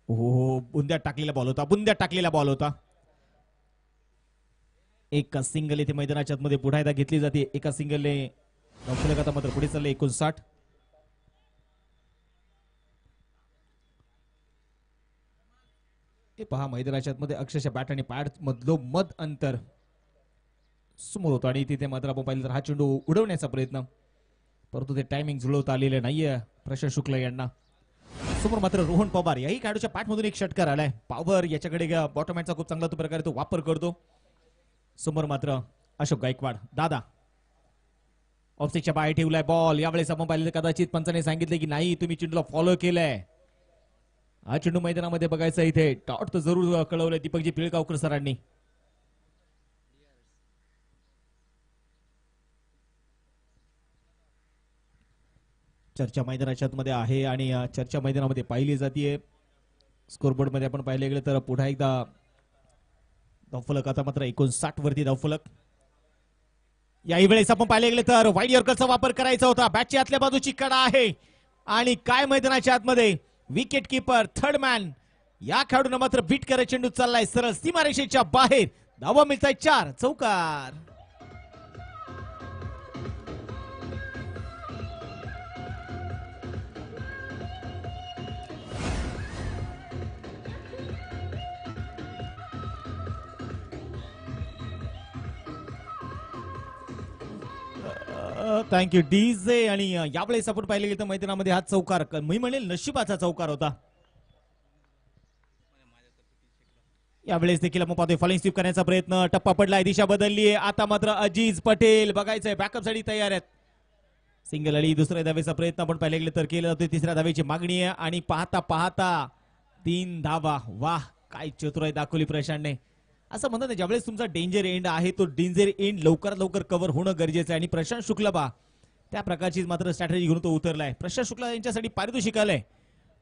हो बुंद्यात टाकलेला बॉल होता. बुंद्यात टाकलेला बॉल होता. एक सिंगल इथे मैदानाच्या मध्ये पुन्हा एकदा घेतली जाते. एका सिंगलने आता मात्र पुढे चालले 59. हे पहा मैदानाच्या मध्ये अक्षरशः बॅट आणि पॅड मधलो मध अंतर समोर होतो आणि तिथे मात्र आपण पाहिलं तर हा चेंडू उडवण्याचा प्रयत्न, परंतु ते टायमिंग जुळवता आलेले नाहीये प्रशांत शुक्ला यांना. समोर मात्र रोहन पवार याही खेळाडूच्या पॅटमधून एक षटकार आलाय. पॉवर याच्याकडे बॉटम हँडचा खूप चांगला प्रकारे तो वापर करतो. समोर मात्र अशोक गायकवाड दादा ऑफसेटच्या बाहेर ठेवलाय बॉल. यावेळेस आपण पाहिलं कदाचित पंचाने सांगितले की नाही तुम्ही चेंडूला फॉलो केलाय. हा चेंडू मैदानामध्ये बघायचा इथे डॉट तर जरूर कळवलंय दीपकजी पिळगावकर सरांनी. चर्चा मैदानाच्या मध्ये आहे आणि चर्चा मैदानामध्ये पाहिली जाते. स्कोरबोर्ड मध्ये आपण पाहिले गेले तर पुन्हा एकदा धावफलक आता मात्र 59 वरती धावफलक. याही वेळेस आपण पाहिले गेले तर वाईड यॉर्करचा वापर करायचा होता. बॅटची आतल्या बाजूची कडा आहे आणि काय मैदानाच्या आतमध्ये विकेट किपर थर्ड मॅन या खेळाडूने मात्र बीट करत चेंडू चाललाय सरळ सीमारेषेच्या बाहेर. धावा मिळताय 4. चौकार. Thank you DJ. आणि यावेळेस आपण पाहिले गेलं तर मैदानामध्ये हा चौकार मी म्हणेल नशिबाचा चौकार होता. यावेळेस देखील आपण पाहतोय फॉलिंग स्वीप करण्याचा प्रयत्न. टप्पा पडलाय, दिशा बदलली आहे. आता मात्र अजीज पटेल बघायचंय बॅकअप साठी तयार आहेत. सिंगल अडी दुसऱ्या धावेचा प्रयत्न आपण पाहिले गेले तर केला जातोय. तिसऱ्या धावेची मागणी आहे आणि पाहता पाहता 3 धावा. वाह, काय चतुराई दाखवली प्रशांतने. असं म्हणतात ना, ज्यावेळेस तुमचा डेंजर एंड आहे तो डेंजर एंड लवकरात लवकर कव्हर होणं गरजेचं आहे. आणि प्रशांत शुक्ला बा त्या प्रकारची मात्र स्ट्रॅटेजी घेऊन तो उतरलाय. प्रशांत शुक्ला यांच्यासाठी पारितोषिक आलंय.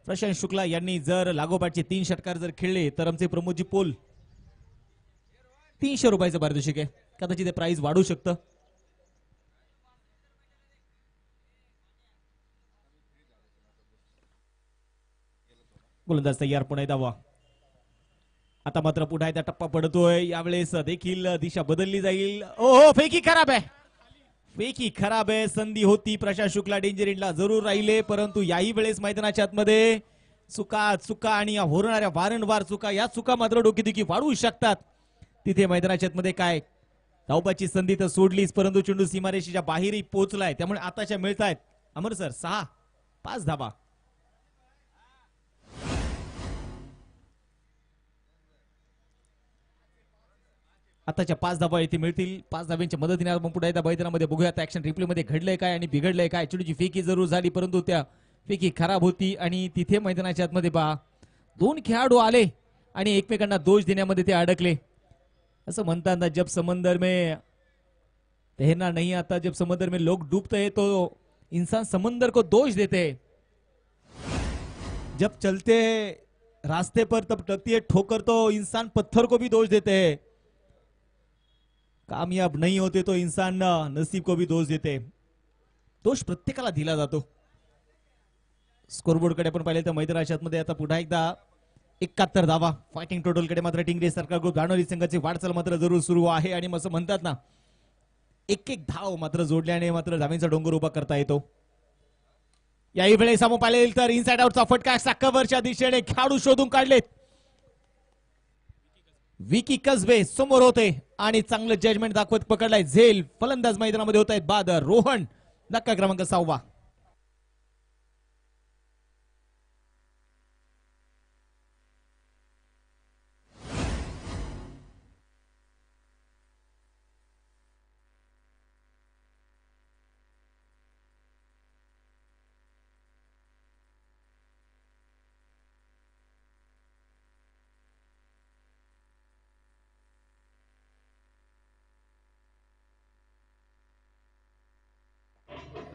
प्रशांत शुक्ला यांनी जर लागोपाठचे 3 षटकार जर खेळले तर आमचे प्रमोदजी पोल 300 रुपयाचं पारितोषिक आहे. कदाचित ते प्राइस वाढू शकतं. गोलंदाज तयार, पुन्हा धावा. आता मात्र पुन्हा एकदा टप्पा पडतोय. यावेळेस देखील दिशा बदलली जाईल. ओहो, फेकी खराब आहे. फेकी खराब आहे. संधी होती प्रशांत शुक्ला डेंजर एंडला जरूर राहिले, परंतु याही वेळेस मैदानाच्या आतमध्ये चुका चुका आणि होणाऱ्या वारंवार चुका, या चुका मात्र डोकेदुखी वाढवू शकतात. तिथे मैदानाच्या आतमध्ये काय धावबाची संधी तर सोडलीच, परंतु चेंडू सीमारेषेच्या बाहेरही पोहोचलाय. त्यामुळे आताच्या मिळतायत अमर सर 6-5 धावा. आताच्या 5 धावा इथे मिळतील. 5 धाव्यांच्या मदतीने आपण पुढे एकदा मैदानामध्ये बघूया ऍक्शन रिप्ले मध्ये घडलंय काय आणि बिघडलंय काय. चेंडूची फेकी जरूर झाली, परंतु त्या फेकी खराब होती. आणि तिथे मैदानाच्या आतमध्ये 2 खेळाडू आले आणि एकमेकांना दोष देण्यामध्ये ते अडकले. असं म्हणतात ना, जब समंदर में तैरना नहीं आता, जब समंदर में लोग डूबते हैं तो इंसान समंदर को दोष देते हैं. जब चलते रास्ते पर तब लगती है ठोकर तो इंसान पत्थर को भी दोष देते हैं. कामयाब नहीं होते तो इंसान नसीब को भी दोष देते. दोष प्रत्येकाला दिला जातो. स्कोरबोर्ड कडे आपण पाहिले तर मैदानाच्या आतमध्ये आता पुन्हा एकदा 71 धावा. फायटिंग टोटल कडे मात्र टिंगरे सरकार ग्रुप धानोरी संघाची वाटचाल मात्र जरूर सुरू आहे. आणि असं म्हणतात ना, एक एक धाव मात्र जोडल्याने मात्र धावींचा डोंगर उभा करता येतो. याही वेळेस आपण पाहिले तर इनसाइड आउटचा फटका कव्हरच्या दिशेने खेळाडू शोधून काढलेत. विकी कसबे समोर होते आणि चांगलं जजमेंट दाखवत पकडलाय. झेल फलंदाज मैदानामध्ये होत आहेत बाद. रोहन धक्का क्रमांक 6.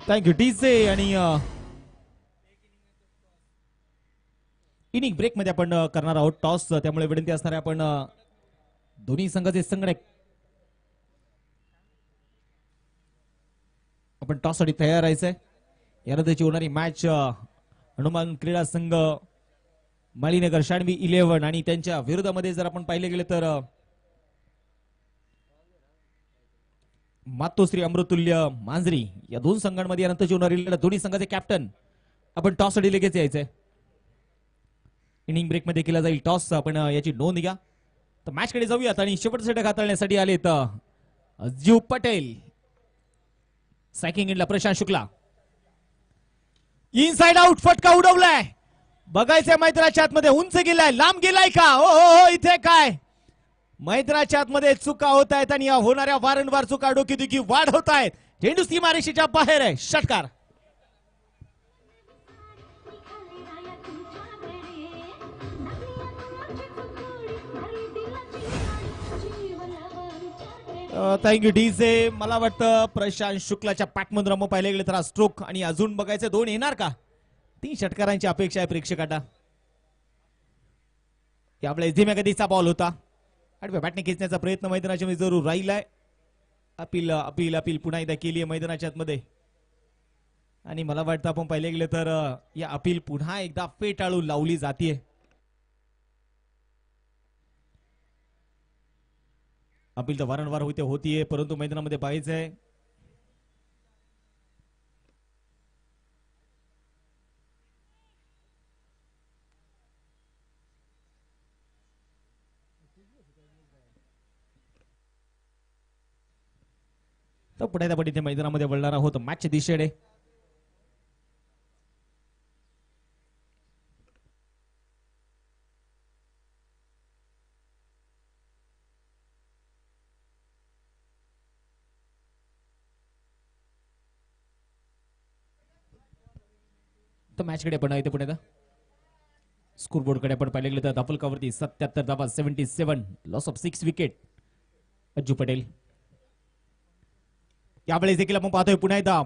Thank you DJ. आणि इनिंग ब्रेक मध्ये आपण करणार आहोत टॉस. त्यामुळे विनंती असणार आहे आपण दोन्ही संघाचे संगणक आपण टॉस साठी तयार राहायचंय. यानंतरची होणारी मॅच हनुमान क्रीडा संघ माळीनगर शाणवी 11 आणि त्यांच्या विरोधामध्ये जर आपण पाहिले गेले तर मातोश्री अमृतुल्य मांजरी, या 2 संघांमध्ये यानंतरची होणारी दोन्ही संघाचे कॅप्टन आपण टॉस साठी लगेच यायचंय. इनिंग ब्रेक मध्ये केला जाईल टॉस. आपण याची नोंद घ्या. तर मॅच कडे जाऊयात आणि शेवटचा षटक हाताळण्यासाठी आलेत अज्जू पटेल. सॅकिंग इनला प्रशांत शुक्ला. इनसाइड आउट फटका उडवलाय. बघायचंय मैदानाच्या आतमध्ये उंच गेलाय, लांब गेलाय का. हो, इथे काय मैदानाच्या आतमध्ये चुका होत आहेत आणि होणाऱ्या वारंवार चुका डोकेदुखी वाढवत आहेत. चेंडू सीमारेषेच्या बाहेर आहे. षटकार. Thank you DJ. मला वाटतं प्रशांत शुक्लाच्या पॅटमधून आपण पाहिले गेले तर हा स्ट्रोक आणि अजून बघायचे 2 येणार का. 3 षटकारांची अपेक्षा आहे प्रेक्षकांना. यावेळेस धीम्या गतीचा बॉल होता. आडव्या बॅटने खेचण्याचा प्रयत्न मैदानाच्या मध्ये जरूर राहिलाय. अपील अपील अपील पुन्हा एकदा केली आहे मैदानाच्या आतमध्ये. आणि मला वाटतं आपण पाहिले गेले तर या अपील पुन्हा एकदा फेटाळून लावली जाते. अपील तर वारंवार होतीये, परंतु मैदानामध्ये पाहायचंय तर पुढे त्या इथे मैदानामध्ये वळणार आहोत मॅचच्या दिशेने. तर मॅचकडे पण इथे पुढे स्कोरबोर्ड कडे आपण पाहिले गेलं तर धाफलकावरती 77 धावा 77 loss of 6 wicket. Ajju Patel यावेळेस देखील आपण पाहतोय पुन्हा एकदा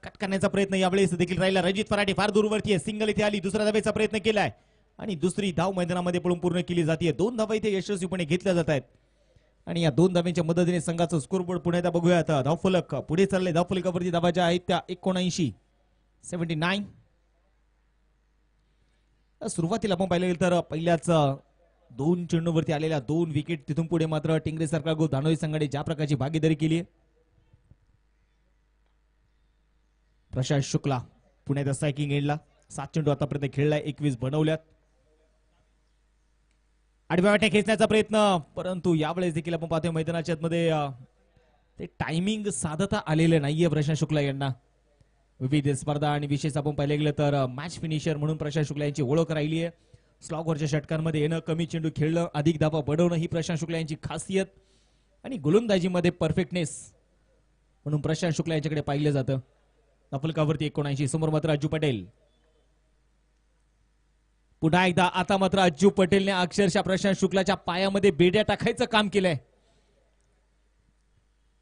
कट करण्याचा प्रयत्न यावेळेस देखील राहिला. रणजित फराटे फार दूरवरती आहे. सिंगल इथे आली. दुसऱ्या धावेचा प्रयत्न केलाय आणि दुसरी धाव मैदानामध्ये पळून पूर्ण केली जाते. 2 धावा इथे यशस्वीपणे घेतल्या जात आहेत आणि या 2 धाव्यांच्या मदतीने संघाचं स्कोरबोर्ड पुन्हा एकदा बघूया. आता धावफलक पुढे चालले. धावफलकावरती धावा ज्या आहेत त्या 79 79. सुरुवातीला आपण पाहिलं गेलं तर पहिल्याच 2 चेंडूवरती आलेल्या 2 विकेट. तिथून पुढे मात्र टिंगरे सर्कल ग्रुप धानोरी संघाने ज्या प्रकारची भागीदारी केली. प्रशांत शुक्ला पुण्याच्या स्ट्रायकिंग एंडला 7 चेंडू आतापर्यंत खेळलाय. 21 बनवल्यात. आडव्या वाट्या खेचण्याचा प्रयत्न परंतु यावेळेस देखील आपण पाहतोय मैदानाच्या मध्ये ते टायमिंग साधता आलेलं नाहीये प्रशांत शुक्ला यांना. विविध स्पर्धा आणि विशेष आपण पाहिले गेलं तर मॅच फिनिशर म्हणून प्रशांत शुक्ला यांची ओळख राहिली आहे. स्लॉगवरच्या षटकांमध्ये येणं, कमी चेंडू खेळणं, अधिक धावा बनवणं ही प्रशांत शुक्ला यांची खासियत आणि गोलंदाजीमध्ये परफेक्टनेस म्हणून प्रशांत शुक्ला यांच्याकडे पाहिलं जातं. धावफलकावरती 79 समोर मात्र अज्जू पटेल. पुन्हा एकदा आता मात्र अज्जू पटेलने अक्षरशः प्रशांत शुक्लाच्या पायामध्ये बेड्या टाकायचं काम केलंय.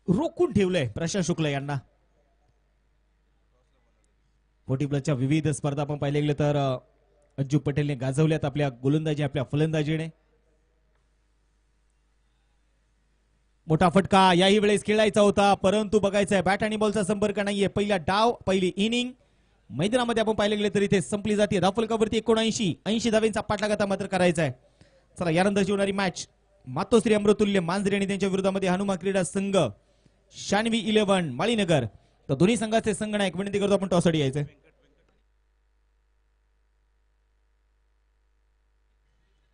रोखून ठेवलंय प्रशांत शुक्ला यांना. 40+ विविध स्पर्धा आपण पाहिले गेले तर अज्जू पटेलने गाजवल्यात आपल्या गोलंदाजी आपल्या फलंदाजीने. मोठा फटका याही वेळेस खेळायचा होता परंतु बघायचंय बॅट आणि बॉलचा संपर्क नाहीये. पहिला डाव पहिली इनिंग मैदानामध्ये आपण पाहिले गेले तर इथे संपली जाते. धावफलकावरती 79 धावेंचा पाठलाग आता मात्र करायचा आहे. चला यानंतरची होणारी मॅच मातोश्री अमृतुल्य मांजरे आणि त्यांच्या विरोधामध्ये हनुमा क्रीडा संघ शानवी 11 माळीनगर. तर दोन्ही संघाचे संघनायक विनंती करतो आपण टॉससाठी यायचंय.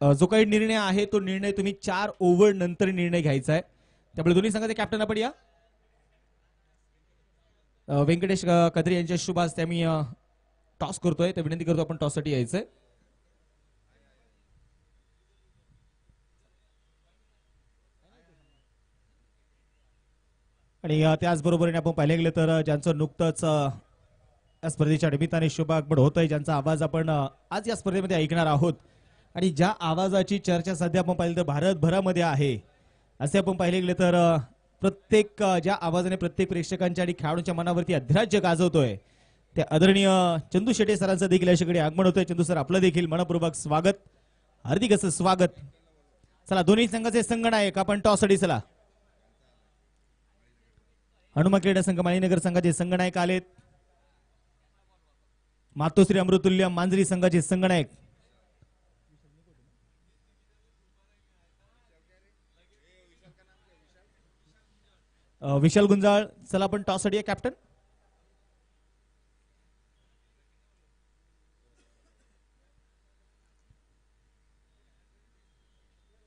जो काही निर्णय आहे तो निर्णय तुम्ही 4 ओव्हर नंतर निर्णय घ्यायचा आहे. त्यामुळे दोन्ही संघाचे कॅप्टन आपण या व्यंकटेश कदरी यांच्या शुभास त्या मी टॉस करतोय. तर विनंती करतो आपण टॉससाठी यायचंय. आणि त्याचबरोबर आपण पाहिले गेले तर ज्यांचं नुकतंच या स्पर्धेच्या निमित्ताने शुभागमन होत आहे, ज्यांचा आवाज आपण आज या स्पर्धेमध्ये ऐकणार आहोत आणि ज्या आवाजाची चर्चा सध्या आपण पाहिलं तर भारतभरामध्ये आहे असे आपण पाहिले गेले तर प्रत्येक ज्या आवाजाने प्रत्येक प्रेक्षकांच्या आणि खेळाडूंच्या मनावरती अधिराज्य गाजवतोय ते आदरणीय चंदू शेटे सरांचं देखील याच्याकडे आगमन होतंय. चंदू सर आपलं देखील मनपूर्वक स्वागत, हार्दिक असं स्वागत. चला दोन्ही संघाचे संघनायक आपण टॉससाठी चला. हनुमा क्रीडा संघ माळीनगर संघाचे संघनायक आलेत. मातोश्री अमृतुल्य मांजरी संघाचे संघनायक विशाल गुंजाळ. चला आपण टॉससाठी आहे कॅप्टन.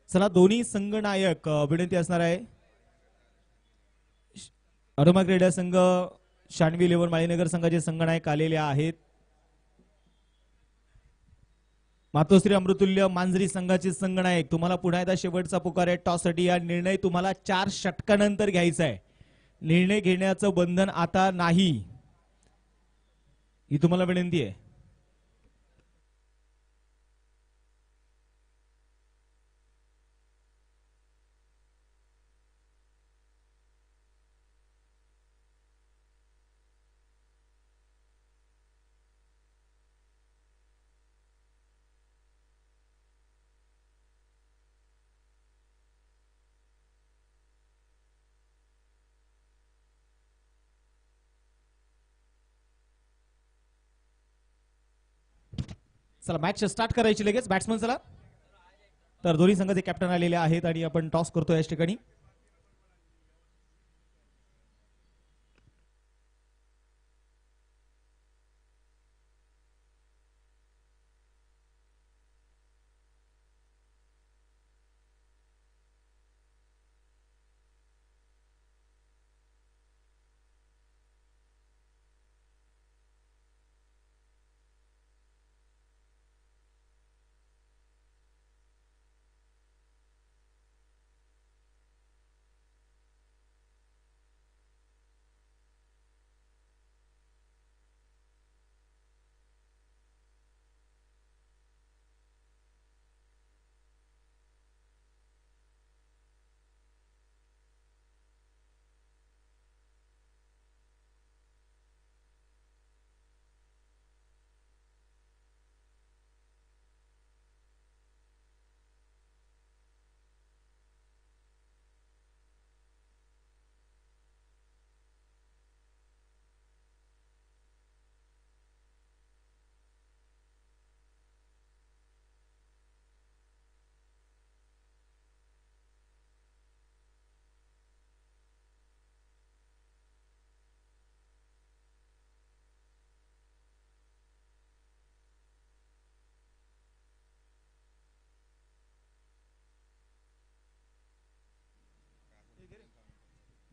चला दोन्ही संघनायक विनंती असणार आहे. हनुमा क्रीडा संघ शानवी 11 माळीनगर संघाचे संघनायक आलेले आहेत. मातोश्री अमृतुल्य मांजरी संघाचे संघनायक तुम्हाला पुन्हा एकदा शेवटचा पुकार आहे टॉससाठी. या निर्णय तुम्हाला 4 षटकानंतर घ्यायचा आहे. निर्णय घेण्याचं बंधन आता नाही ही तुम्हाला विनंती आहे. चला मॅच स्टार्ट करायची लगेच. बॅट्समन चला. तर दोन्ही संघाचे कॅप्टन आलेले आहेत आणि आपण टॉस करतो या ठिकाणी.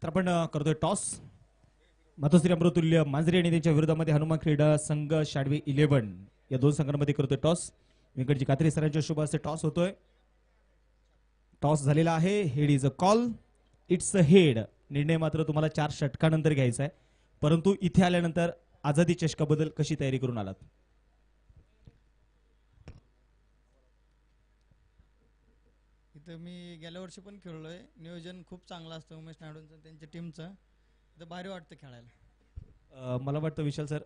तर आपण करतोय टॉस. मातोश्री अमृतुल्य मांजरे आणि त्यांच्या विरोधामध्ये हनुमान क्रीडा संघ शाडवी 11 या दोन संघांमध्ये करतोय टॉस. व्यंकटजी कात्रे सरांच्या शुभ हस्ते टॉस होतोय. टॉस झालेला आहे. Head is a call. It's a head. निर्णय मात्र तुम्हाला 4 षटकानंतर घ्यायचा आहे. परंतु इथे आल्यानंतर आझादी चषकाबद्दल कशी तयारी करून आलात? इथं मी गेल्या वर्षी पण खेळलोय. नियोजन खूप चांगलं असतं उमेश नायडूंचं त्यांच्या टीमचं. तर भारी वाटतं खेळायला. मला वाटतं विशाल सर,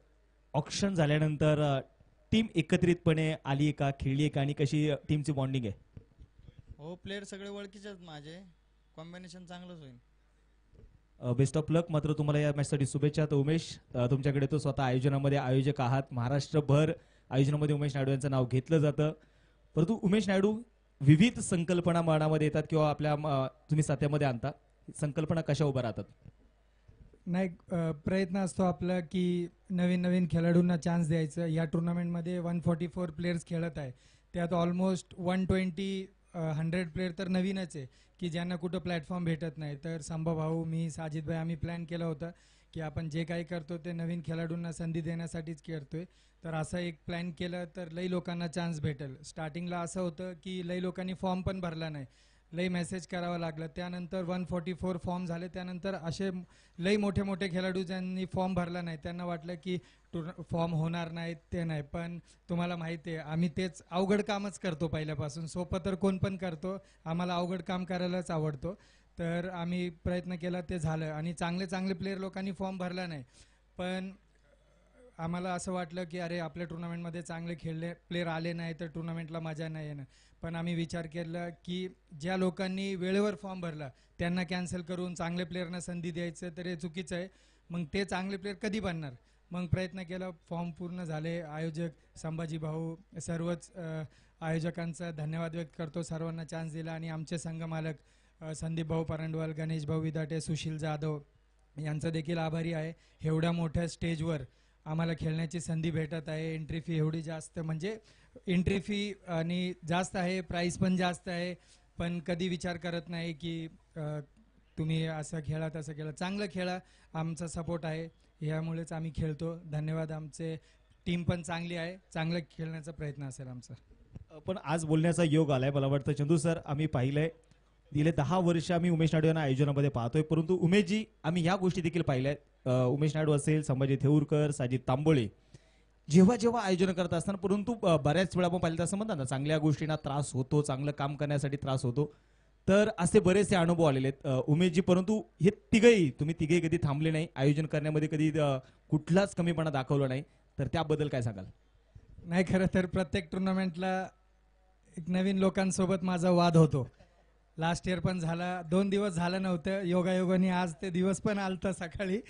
ऑक्शन झाल्यानंतर टीम एकत्रितपणे आली का, खेळली का आणि कशी टीमची बॉन्डिंग आहे? हो, प्लेयर सगळे ओळखीचे आहेत माझे. कॉम्बिनेशन चांगलंच होईल. बेस्ट ऑफ लक. मात्र तुम्हाला या मॅचसाठी शुभेच्छा. तर उमेश, तुमच्याकडे तो स्वतः आयोजनामध्ये आयोजक आहात. महाराष्ट्रभर आयोजनामध्ये उमेश नायडू यांचं नाव घेतलं जातं. परंतु उमेश नायडू विविध संकल्पना मनामध्ये येतात किंवा आपल्या तुम्ही साथ्यामध्ये आणता. संकल्पना कशा उभा राहतात? नाही, प्रयत्न असतो आपला की नवीन नवीन खेळाडूंना चान्स द्यायचं. या टुर्नामेंटमध्ये 144 प्लेयर्स खेळत आहे. त्यात ऑलमोस्ट 100 प्लेयर तर नवीनच आहे की ज्यांना कुठं प्लॅटफॉर्म भेटत नाही. तर संभाभाऊ, मी, साजिदभाई आम्ही प्लॅन केलं होतं की आपण जे काही करतो ते नवीन खेळाडूंना संधी देण्यासाठीच करतोय. तर असं एक प्लॅन केलं तर लई लोकांना चान्स भेटेल. स्टार्टिंगला असं होतं की लई लोकांनी फॉर्म पण भरला नाही, लई मेसेज करावा लागला. त्यानंतर 144 फॉर्म झाले. त्यानंतर असे लई मोठे मोठे खेळाडू ज्यांनी फॉर्म भरला नाही त्यांना वाटलं की फॉर्म होणार नाही, ते नाही. पण तुम्हाला माहिती आहे आम्ही तेच अवघड कामच करतो पहिल्यापासून. सोपं तर कोण पण करतो, आम्हाला अवघड काम करायलाच आवडतो. तर आम्ही प्रयत्न केला, ते झालं. आणि चांगले चांगले प्लेयर लोकांनी फॉर्म भरला नाही, पण आम्हाला असं वाटलं की अरे आपल्या टुर्नामेंटमध्ये चांगले खेळले प्लेयर आले नाही तर टुर्नामेंटला मजा नाही येणार. पण आम्ही विचार केला की ज्या लोकांनी वेळेवर फॉर्म भरला त्यांना कॅन्सल करून चांगले प्लेयरना संधी द्यायचं तर हे चुकीचं आहे. मग ते चांगले प्लेयर कधी बनणार? मग प्रयत्न केला, फॉर्म पूर्ण झाले. आयोजक संभाजी भाऊ, सर्वच आयोजकांचा धन्यवाद व्यक्त करतो. सर्वांना चान्स दिला. आणि आमचे संघ मालक संदीप भाऊ परंडवाल, गणेश भाऊ विदाटे, सुशील जाधव यांचा देखील आभारी आहे. एवढ्या मोठ्या स्टेजवर आम्हाला खेळण्याची संधी भेटत आहे. एंट्री फी एवढी जास्त, म्हणजे एंट्री फी आणि जास्त आहे, प्राईस पण जास्त आहे. पण कधी विचार करत नाही की तुम्ही असं खेळा तसं खेळा. चांगलं खेळा, आमचा सपोर्ट आहे. यामुळेच आम्ही खेळतो. धन्यवाद. आमचे टीम पण चांगली आहे. चांगलं खेळण्याचा प्रयत्न असेल आमचा. पण आज बोलण्याचा योग आलाय मला वाटतं. चंदू सर, आम्ही पाहिलंय गेले 10 वर्ष आम्ही उमेश नायडू यांना आयोजनामध्ये पाहतोय. परंतु उमेशजी, आम्ही ह्या गोष्टी देखील पाहिल्यात. उमेश नायडू असेल, संभाजी थेऊरकर, साजिद तांबोळे जेव्हा जेव्हा आयोजन करत असताना, परंतु बऱ्याच वेळा आपण पाहिलं असं म्हणतात ना, चांगल्या गोष्टींना त्रास होतो, चांगलं काम करण्यासाठी त्रास होतो. तर असे बरेचसे अनुभव आलेले आहेत उमेशजी. परंतु हे तुम्ही तिघेही कधी थांबले नाही, आयोजन करण्यामध्ये कधी कुठलाच कमीपणा दाखवला नाही. तर त्याबद्दल काय सांगाल? नाही, खरं तर प्रत्येक टुर्नामेंटला एक नवीन लोकांसोबत माझा वाद होतो. लास्ट इयर पण झाला, 2 दिवस झालं नव्हतं. योगायोगाने आज ते दिवस पण आलता सकाळी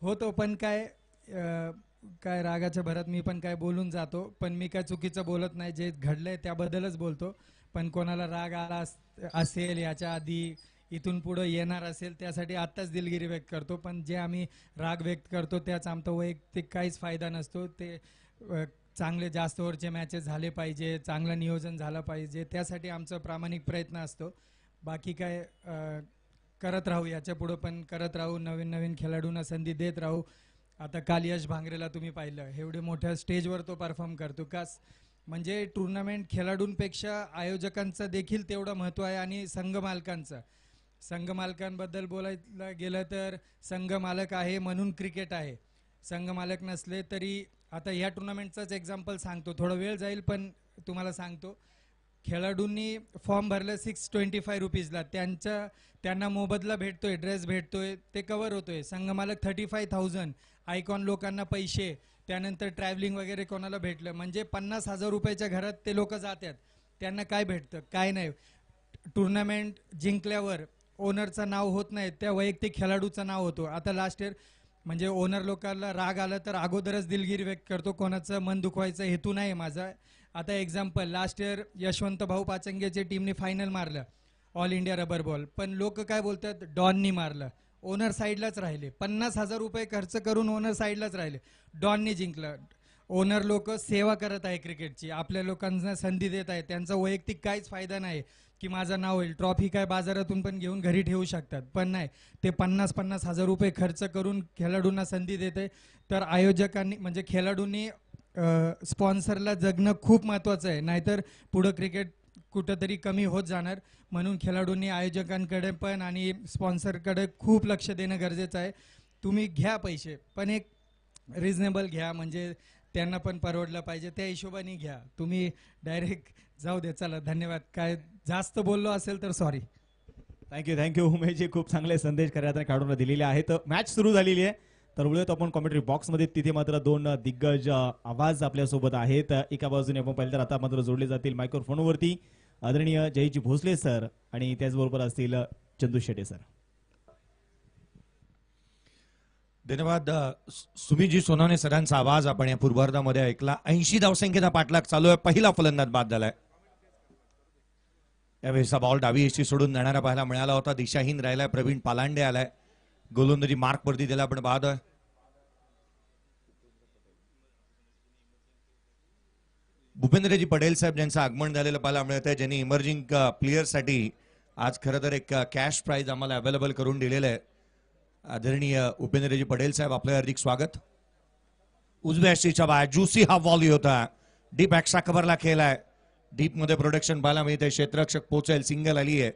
होतो. पण काय रागाच्या भरात मी पण काय बोलून जातो. पण मी काय चुकीचं बोलत नाही, जे घडलंय त्याबद्दलच बोलतो. पण कोणाला राग आला असेल याच्या आधी, इथून पुढं येणार असेल, त्यासाठी आत्ताच दिलगिरी व्यक्त करतो. पण जे आम्ही राग व्यक्त करतो त्याच आमचा वैयक्तिक काहीच फायदा नसतो. ते चांगले जास्त ओव्हरचे मॅचेस झाले पाहिजे, चांगलं नियोजन झालं पाहिजे, त्यासाठी आमचा प्रामाणिक प्रयत्न असतो. बाकी काय करत राहू, याच्या पुढं पण करत राहू, नवीन नवीन खेळाडूंना संधी देत राहू. आता काल यश भांगरेला तुम्ही पाहिलं, एवढे मोठ्या स्टेजवर तो परफॉर्म करतो. कास म्हणजे टुर्नामेंट खेळाडूंपेक्षा आयोजकांचं देखील तेवढं महत्त्व आहे. आणि संघ मालकांचं, संघ मालकांबद्दल बोलायला गेलं तर संघ मालक आहे म्हणून क्रिकेट आहे. संघ मालक नसले तरी, आता ह्या टुर्नामेंटचंच एक्झाम्पल सांगतो, थोडा वेळ जाईल पण तुम्हाला सांगतो. खेळाडूंनी फॉर्म भरलं 625 रुपीजला, त्यांना मोबदला भेटतोय, ड्रेस भेटतोय, ते कव्हर होतोय. संघ मालक 35,000, आयकॉन लोकांना पैसे, त्यानंतर ट्रॅव्हलिंग वगैरे कोणाला भेटलं. म्हणजे 50,000 रुपयाच्या घरात ते लोक जातात, त्यांना काय भेटतं? काय नाही. टुर्नामेंट जिंकल्यावर ओनरचं नाव होत नाही, त्या वैयक्तिक खेळाडूचं नाव होतो. आता लास्ट इयर म्हणजे ओनर लोकांना राग आला तर अगोदरच दिलगिरी व्यक्त करतो, कोणाचं मन दुखवायचा हेतू नाही माझा. आता एक्झाम्पल, लास्ट इयर यशवंत भाऊ पाचंगेच्या टीमने फायनल मारलं ऑल इंडिया रबर बॉल, पण लोक काय बोलतात, डॉननी मारलं. ओनर साईडलाच राहिले, 50,000 रुपये खर्च करून ओनर साईडलाच राहिले, डॉननी जिंकलं. ओनर लोक सेवा करत आहे क्रिकेटची, आपल्या लोकांना संधी देत आहे, त्यांचा वैयक्तिक काहीच फायदा नाही की माझं नाव होईल. ट्रॉफी काय बाजारातून पण घेऊन घरी ठेवू शकतात, पण नाही, ते 50-50 हजार रुपये खर्च करून खेळाडूंना संधी देते. तर आयोजकांनी म्हणजे खेळाडूंनी स्पॉन्सरला जगणं खूप महत्त्वाचं आहे, नाहीतर पुढं क्रिकेट कुठंतरी कमी होत जाणार. म्हणून खेळाडूंनी आयोजकांकडे पण आणि स्पॉन्सरकडे खूप लक्ष देणं गरजेचं आहे. तुम्ही घ्या पैसे, पण एक रिजनेबल घ्या, म्हणजे त्यांना पण परवडलं पाहिजे, त्या हिशोबाने घ्या. तुम्ही डायरेक्ट जाऊ दे. चला, धन्यवाद. काय जास्त बोललो असेल तर सॉरी. थँक्यू उमेशजी, खूप चांगले संदेश खऱ्या अर्थाने खेळाडूंना दिलेले आहेत. मॅच सुरू झालेली आहे, तर वळूयात आपण कॉमेंट्री बॉक्समध्ये. तिथे मात्र दोन दिग्गज आवाज आपल्यासोबत आहेत. एका बाजूने आपण पाहिलं तर आता मात्र जोडले जातील मायक्रोफोनवरती आदरणीय जयजी भोसले सर आणि त्याचबरोबर असतील चंदू शेटे सर. धन्यवाद. सुमितजी सोनवणे सरांचा आवाज आपण या पूर्वार्धामध्ये ऐकला. 80 धावसंख्येचा पाठलाग चालू आहे. पहिला फलंदाज बाद झालाय. यावेळेचा बॉल डावी एशी सोडून जाणारा पाहायला मिळाला होता. दिशाहीन राहिलाय. प्रवीण पालांडे आलाय. गोलंदाजी मार्क वरती दिला पण बाद आहे. भूपेंद्रजी पटेल साहेब ज्यांचं आगमन झालेलं पाहायला मिळत आहे, ज्यांनी इमर्जिंग प्लेयर साठी आज खरं तर एक कॅश प्राइज आम्हाला अवेलेबल करून दिलेलं आहे. आदरणीय उपेंद्रजी पटेल साहेब, आपलं हार्दिक स्वागत. उजव्या एशीच्या बाहेर ज्युसी हा वॉली होता. डीप एक्स्ट्रा कव्हरला खेळलाय. डीप मध्ये प्रोडक्शन पाहायला मिळते. क्षेत्ररक्षक पोहोचेल. सिंगल आली आहे.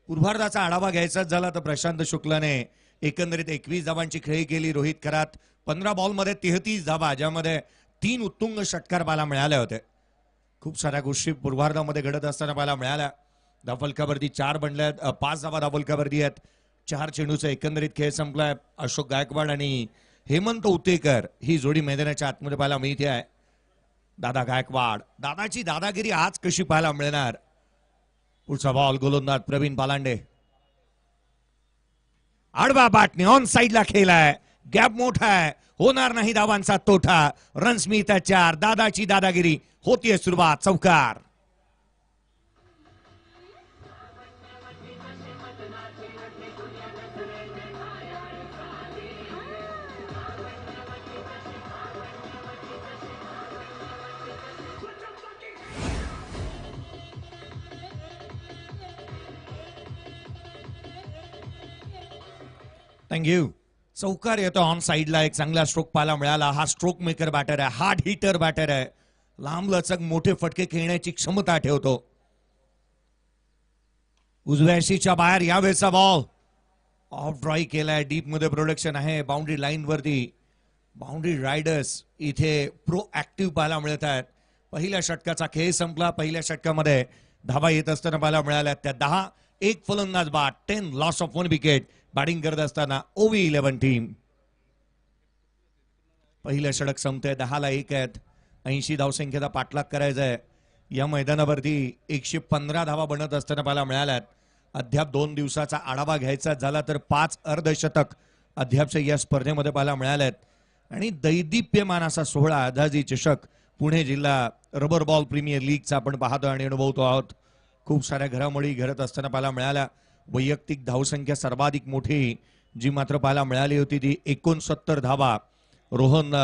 पूर्वार्धाचा आढावा घ्यायचाच झाला तर प्रशांत शुक्लाने एकंदरीत 21 धावांची खेळी केली. रोहित खरात 15 बॉलमध्ये 33 धावा, ज्यामध्ये 3 उत्तुंग षटकार पाहायला मिळाले होते. खूप साऱ्या गोष्टी पूर्वार्धामध्ये घडत असताना पाहायला मिळाल्या. धावफलकावरती 4 बनल्यात, 5 धावा धावफलकावरती आहेत. 4 चेंडूचा एकंदरीत खेळ संपलाय. अशोक गायकवाड आणि हेमंत उतेकर ही जोडी मैदानाच्या आतमध्ये पाहायला मिळते आहे. दादा गायकवाड, दादाची दादागिरी आज कशी पाहायला मिळणार. पुढचा बॉल गोलंदाज प्रवीण पालांडे. आडवा बाटने ऑन साइडला खेळलाय. गॅप मोठा आहे, होणार नाही धावांचा तोटा. रन्स मिळतात 4. दादाची दादागिरी होतीये सुरुवात. चौकार. थँक्यू. चौकार येतो ऑन साइडला. एक चांगला स्ट्रोक पाहायला मिळाला. हा स्ट्रोक मेकर बॅटर आहे, हार्ड हिटर बॅटर आहे. लांब लचक मोठे फटके खेळण्याची क्षमता ठेवतो. उजव्या एशीच्या बाहेर यावेळेचा बॉल ऑफ ड्रॉई केलाय. डीप मध्ये प्रोडक्शन आहे. बाउंड्री लाईन वरती बाउंड्री रायडर्स इथे प्रो ऍक्टिव्ह पाहायला मिळत आहेत. पहिल्या षटकाचा खेळ संपला. पहिल्या षटकामध्ये धावा येत असताना पाहायला मिळाल्या. त्या 10. एक फलंदाज बाद. 10 लॉस ऑफ 1 विकेट. बॅटिंग करत असताना ओव्ही 11 टीम. पहिलं षटक संपतंय. 10ला 1 आहेत. 80 धावसंख्येचा पाठलाग करायचा आहे. या मैदानावरती 115 धावा बनत असताना पाहायला मिळाल्यात. अद्याप 2 दिवसाचा आढावा घ्यायचा झाला तर 5 अर्धशतक अद्यापच्या या स्पर्धेमध्ये पाहायला मिळाल्यात. आणि दैदिप्यमान असा 16 आझादी चषक पुणे जिल्हा रबर बॉल प्रीमियर लीगचा आपण पाहतो आणि अनुभवतो आहोत. खूप साऱ्या घडामोडी घडत असताना पाहायला मिळाल्या. वैयक्तिक धावसंख्या सर्वाधिक मोठी जी मात्र पाहायला मिळाली होती ती 69 धावा रोहन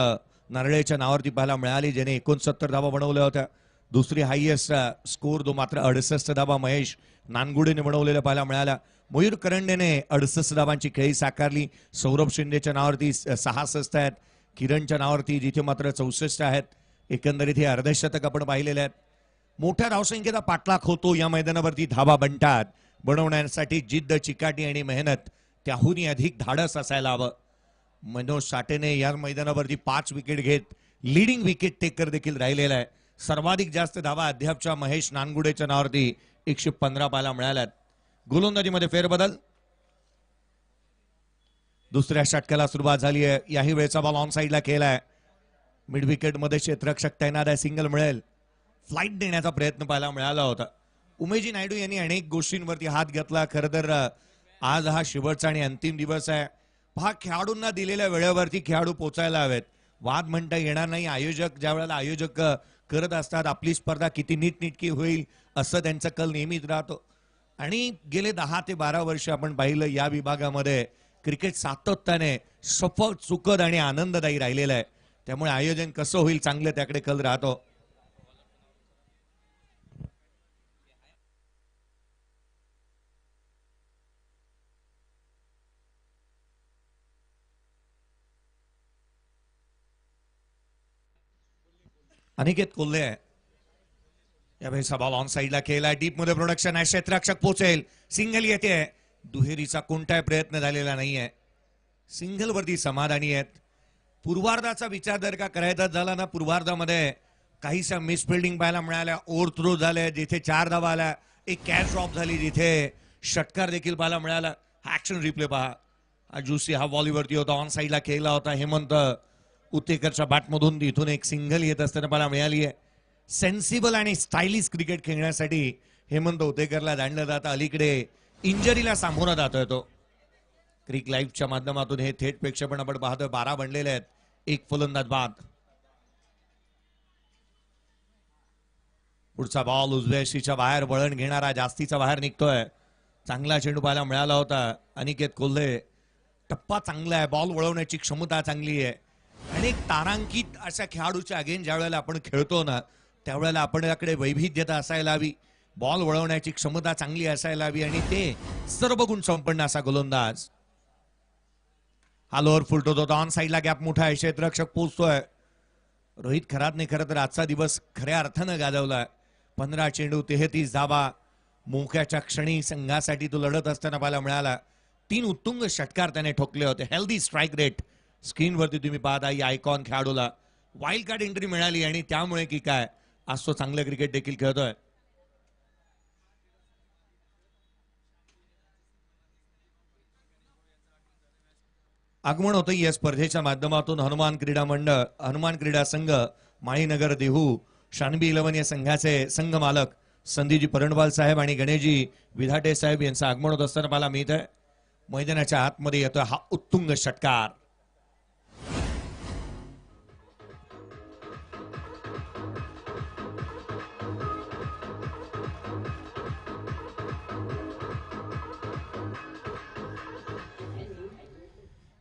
नारळेच्या नावावरती पाहायला मिळाली, ज्याने 69 धावा बनवल्या होत्या. दुसरी हायएस्ट स्कोर जो मात्र 68 धावा महेश नानगुडेने बनवलेल्या पाहायला मिळाल्या. मयूर करंडेने 68 धावांची खेळी साकारली. सौरभ शिंदेच्या नावावरती 66 आहेत. किरणच्या नावावरती जिथे मात्र 64 आहेत. एकंदरीत हे अर्धशतक आपण पाहिलेले आहेत. मोठ्या धावसंख्येचा पाठलाग होतो. या मैदानावरती धावा बनतात. बनवण्यासाठी जिद्द, चिकाटी आणि मेहनत त्याहूनही अधिक धाडस असायला हवं. मनोज साठेने या मैदानावरती 5 विकेट घेत लीडिंग विकेट टेकर देखील राहिलेला आहे. सर्वाधिक जास्त धावा अद्यापच्या महेश नानगुडेच्या नावावरती 115 पाहायला मिळाल्यात. गोलंदाजीमध्ये फेरबदल. दुसऱ्या षटकाला सुरुवात झाली आहे. याही वेळेचा बॉल ऑन साइडला खेळलाय. मिड विकेट मध्ये क्षेत्ररक्षक तैनात आहे. सिंगल मिळेल. फ्लाइट देण्याचा प्रयत्न पाहायला मिळाला होता. उमेशजी नायडू यांनी अनेक गोष्टींवरती हात घेतला. खरं तर आज हा शेवटचा आणि अंतिम दिवस आहे. पहा, खेळाडूंना दिलेल्या वेळेवरती खेळाडू पोचायला हवेत. वाद म्हणता येणार नाही. आयोजक ज्या वेळेला आयोजक करत असतात आपली स्पर्धा किती नीटनेटकी होईल असं त्यांचा कल नेहमीच राहतो. आणि गेले 10 ते 12 वर्ष आपण पाहिलं या विभागामध्ये क्रिकेट सातत्याने सफल, सुखद आणि आनंददायी राहिलेलं आहे. त्यामुळे आयोजन कसं होईल चांगलं त्याकडे कल राहतो. अनिकेत कोल्हे आहे. यावेळेस बॉल ऑन साईडला खेळला, डीप मध्ये प्रोडक्शन आहे, क्षेत्ररक्षक पोहोचेल, सिंगल येते. दुहेरीचा कोणताही प्रयत्न झालेला नाहीये, सिंगल वरती समाधानी आहेत. पूर्वार्धाचा विचार जर का करायचा झाला ना, पूर्वार्धामध्ये काहीशा मिसफिल्डिंग पाहायला मिळाल्या, ओव्हर थ्रो झाले जिथे 4 धावा आल्या, एक कॅच ड्रॉप झाली जिथे षटकार देखील पाहायला मिळाला. हा ऍक्शन रिप्ले पहा, अजुसी हा व्हॉलीवरती होता, ऑन साईडला खेळला होता. हेमंत उत्तेकरच्या बॅटमधून इथून एक सिंगल येत असताना पाहायला मिळाली आहे. सेन्सिबल आणि स्टायलिश क्रिकेट खेळण्यासाठी हेमंत उत्तेकरला जाणलं जातं. अलीकडे इंजरीला सामोरा जातोय तो. क्रिक लाईव्हच्या माध्यमातून हे थेट प्रेक्षेपण आपण पाहतोय. 12 बनलेले आहेत, एक फलंदाज बाद. पुढचा बॉल उजव्या शीच्या बाहेर वळण घेणारा, जास्तीचा बाहेर निघतोय. चांगला चेंडू पाहायला मिळाला होता. अनिकेत कोल्हे, टप्पा चांगला आहे, बॉल वळवण्याची क्षमता चांगली आहे. आणि एक तारांकित अशा खेळाडूच्या अगेन ज्या वेळेला आपण खेळतो ना, त्यावेळेला आपल्याकडे वैविध्यता असायला हवी, बॉल वळवण्याची क्षमता चांगली असायला हवी आणि ते सर्व गुण संपन्न असा गोलंदाज. हा लोअर फुलटो होता, ऑन साईडला गॅप मोठा आहे, क्षेत्ररक्षक पोहोचतोय. रोहित खरातने खरं तर आजचा दिवस खऱ्या अर्थानं गाजवला. 15 चेंडू 33 धावा, मोक्याच्या क्षणी संघासाठी तो लढत असताना पाहायला मिळाला. 3 उत्तुंग षटकार त्याने ठोकले होते. हेल्दी स्ट्राईक रेट स्क्रीनवरती तुम्ही पाहता. या आयकॉन खेळाडूला वाईल्ड कार्ड एंट्री मिळाली आणि त्यामुळे की काय आज तो चांगलं क्रिकेट देखील खेळतोय. आगमन होतं या स्पर्धेच्या माध्यमातून हनुमान क्रीडा मंडळ, हनुमान क्रीडा संघ, माळीनगर देहू, शानबी 11 या संघाचे संघ मालक संदीपजी परणवाल साहेब आणि गणेशजी विधाटे साहेब यांचं आगमन होत असताना मला मिळत आहे. मैदानाच्या आतमध्ये येतोय हा उत्तुंग षटकार.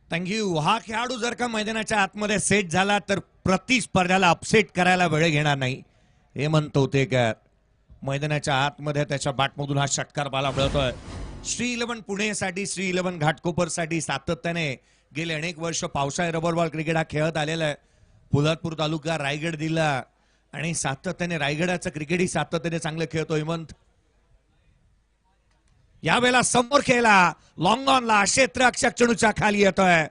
थँक्यू. हा खेळाडू जर का मैदानाच्या आतमध्ये सेट झाला तर प्रतिस्पर्ध्याला अपसेट करायला वेळ घेणार नाही. हे म्हणतो ते काय मैदानाच्या आतमध्ये त्याच्या बॅटमधून हा षटकार पाहायला मिळतोय. श्री 11 पुणेसाठी, श्री 11 घाटकोपरसाठी सातत्याने गेले अनेक वर्ष पावसाळी रबर बॉल क्रिकेट हा खेळत आलेला आहे. पोलादपूर तालुका, रायगड जिल्हा आणि सातत्याने रायगडाचं क्रिकेटही सातत्याने चांगलं खेळतो हेमंत. यावेळेला समोर खेळला, लॉंग ऑनला, क्षेत्ररक्षक चेंडूच्या खाली येतोय,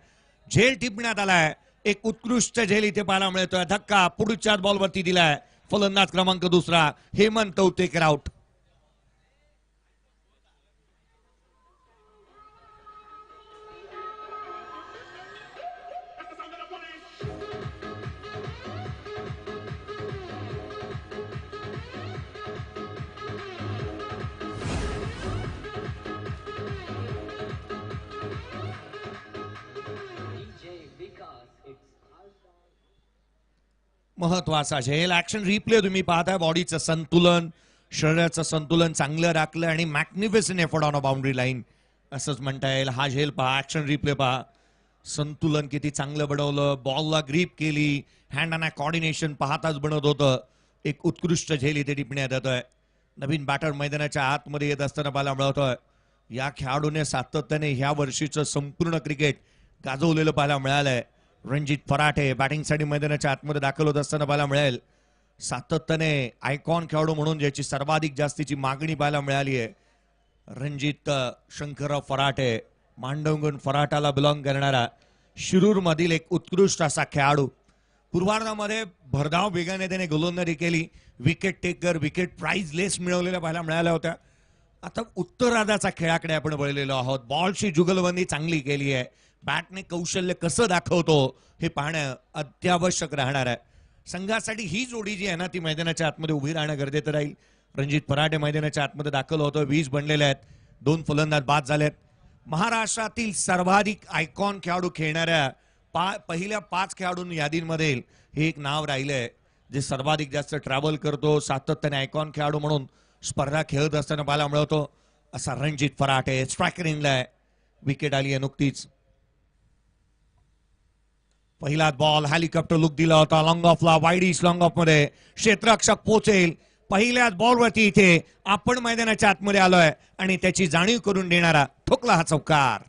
झेल टिपण्यात आलाय. एक उत्कृष्ट झेल इथे पाहायला मिळतोय. धक्का पुढच्या बॉलवरती दिलाय. फलंदाज क्रमांक 2 हेमंत उत्तेकर आउट. महत्वाचा झेल. ऍक्शन रिप्ले तुम्ही पाहताय. बॉडीचं संतुलन, शरीराचं संतुलन चांगलं राखलं आणि magnificent effort on a boundary line असंच म्हणता येईल. हा झेल पहा, ऍक्शन रिप्ले पहा, संतुलन किती चांगलं बनवलं, बॉलला ग्रीप केली, हँड अँड कॉर्डिनेशन पाहताच बनत होतं. एक उत्कृष्ट झेल इथे टिपण्यात येतोय. नवीन बॅटर मैदानाच्या आतमध्ये येत असताना पाहायला मिळतोय. या खेळाडूने सातत्याने ह्या वर्षीचं संपूर्ण क्रिकेट गाजवलेलं पाहायला मिळालंय. रणजित फराटे बॅटिंगसाठी मैदानाच्या आतमध्ये दाखल होत असताना पाहायला मिळेल. सातत्याने आयकॉन खेळाडू म्हणून ज्याची सर्वाधिक जास्तीची मागणी पाहायला मिळाली आहे, रणजित शंकरराव फराटे, मांडवगण फराटाला बिलॉंग करणारा शिरूर मधील एक उत्कृष्ट असा खेळाडू. पूर्वार्धामध्ये भरधाव वेगाने त्याने गोलंदाजी केली. विकेट टेकर, विकेट प्राइज लेस मिळवलेल्या पाहायला मिळाल्या होत्या. आता उत्तरार्धाचा खेळाकडे आपण वळलेलो आहोत. बॉलची जुगलबंदी चांगली केली आहे. बॅटने कौशल्य कसं दाखवतो हे पाहणं अत्यावश्यक राहणार आहे. संघासाठी ही जोडी जी आहे ना, ती मैदानाच्या आतमध्ये उभी राहणं गरजेचं राहील. रणजित फराटे मैदानाच्या आतमध्ये दाखल होतो. 20 बनलेले आहेत, 2 फलंदाज बाद झालेत. महाराष्ट्रातील सर्वाधिक आयकॉन खेळाडू खेळणाऱ्या पहिल्या 5 खेळाडू यादींमध्ये हे एक नाव राहिलंय, जे सर्वाधिक जास्त ट्रॅव्हल करतो, सातत्याने आयकॉन खेळाडू म्हणून स्पर्धा खेळत असताना पाहायला मिळतो असा रणजित फराटे. स्ट्रायकर इनलाय, विकेट आली आहे नुकतीच. पहिला बॉल हेलिकॉप्टर लुक दिला होता, लॉंग ऑफला, वाईड इस्ट लॉंग ऑफ मध्ये क्षेत्ररक्षक पोहोचेल. पहिल्याच बॉलवरती इथे आपण मैदानाच्या आतमध्ये आलोय आणि त्याची जाणीव करून देणारा ठोकला हा चौकार.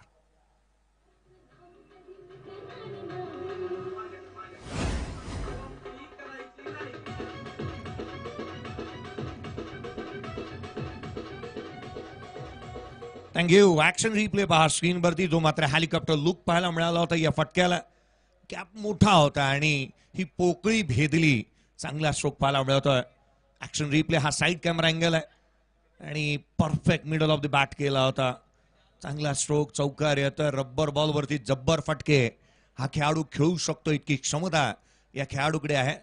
थँक्यू. ऍक्शन रिप्ले पहा स्क्रीनवरती. जो मात्र हेलिकॉप्टर लुक पाहायला मिळाला होता या फटक्याला. कॅप मोठा होता आणि ही पोकळी भेदली. चांगला स्ट्रोक पाहायला मिळतोय. ऍक्शन रिप्ले हा साईड कॅमेरा अँगल आहे आणि perfect middle of the bat केला होता. चांगला स्ट्रोक, चौकार येतोय. रब्बर बॉल वरती जब्बर फटके. हा खेळाडू खेळू शकतो इतकी क्षमता या खेळाडूकडे आहे.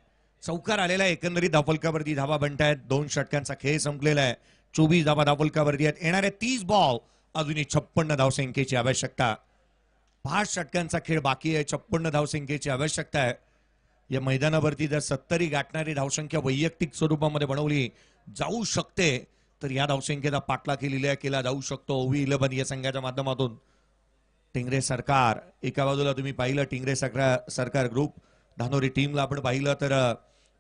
चौकार आलेला आहे. एकंदरीत धावफलकावरती धावा बनतायत. 2 षटकांचा खेळ संपलेला आहे. 24 धावा धावफलकावरती आहेत. येणारे 30 बॉल अजूनही 56 धावसंख्येची आवश्यकता. 5 षटकांचा खेळ बाकी आहे. 56 धावसंख्येची आवश्यकता आहे. या मैदानावरती जर 70 गाठणारी धावसंख्या वैयक्तिक स्वरूपामध्ये बनवली जाऊ शकते तर या धावसंख्येचा पाठलाग केला जाऊ शकतो. ओव्ही 11 या संघाच्या माध्यमातून. टिंगरे सरकार एका बाजूला तुम्ही पाहिलं, टिंगरे सरकार ग्रुप धानोरी टीमला आपण पाहिलं तर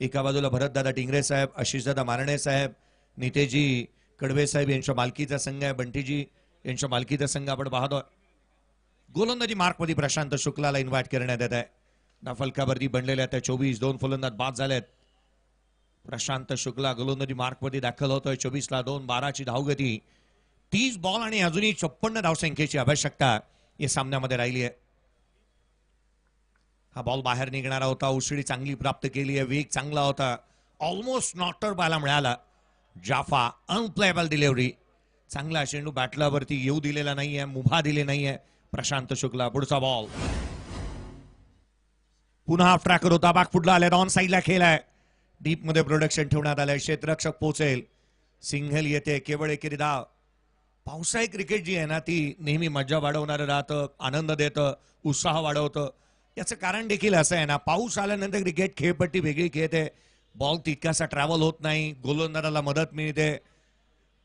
एका बाजूला भरतदादा टिंगरे साहेब, आशिषदादा मारणे साहेब, नितेजी कडवे साहेब यांच्या मालकीचा संघ आहे. बंटीजी यांच्या मालकीचा संघ आपण पाहतोय. गोलंदाजी मार्कमध्ये प्रशांत शुक्लाला इन्व्हाइट करण्यात येत आहे. धावफलकावरती बनलेल्या त्या 24 2 फलंदाज बाद झालेत. प्रशांत शुक्ला गोलंदाजी मार्कमध्ये दाखल होतोय. 24ला 2, 12ची धावगती. 30 बॉल आणि अजूनही 56 धावसंख्येची आवश्यकता या सामन्यामध्ये राहिली आहे. हा बॉल बाहेर निघणारा होता. उसळी चांगली प्राप्त केली आहे. वेग चांगला होता. ऑलमोस्ट नॉटर पाहायला मिळाला. जाफा अनप्लेबल डिलिव्हरी. चांगला चेंडू बॅटलावरती येऊ दिलेला नाहीये. मुभा दिले नाहीये प्रशांत शुक्ला. पुढचा बॉल पुन्हा हाफ ट्रॅकर होता. बाग फुटला आले. ऑन साईडला खेळ आहे. डीप मध्ये प्रोडक्शन ठेवण्यात आलंय. क्षेत्ररक्षक पोहोचेल. सिंगल येते. केवळ एकेरी धाव. पावसाळी क्रिकेट जी आहे ना ती नेहमी मजा वाढवणारं राहतं, आनंद देतं, उत्साह वाढवतं. याचं कारण देखील असं आहे ना, पाऊस आल्यानंतर क्रिकेट खेळपट्टी वेगळी खेळते. बॉल तितकासा ट्रॅव्हल होत नाही. गोलंदाजाला मदत मिळते.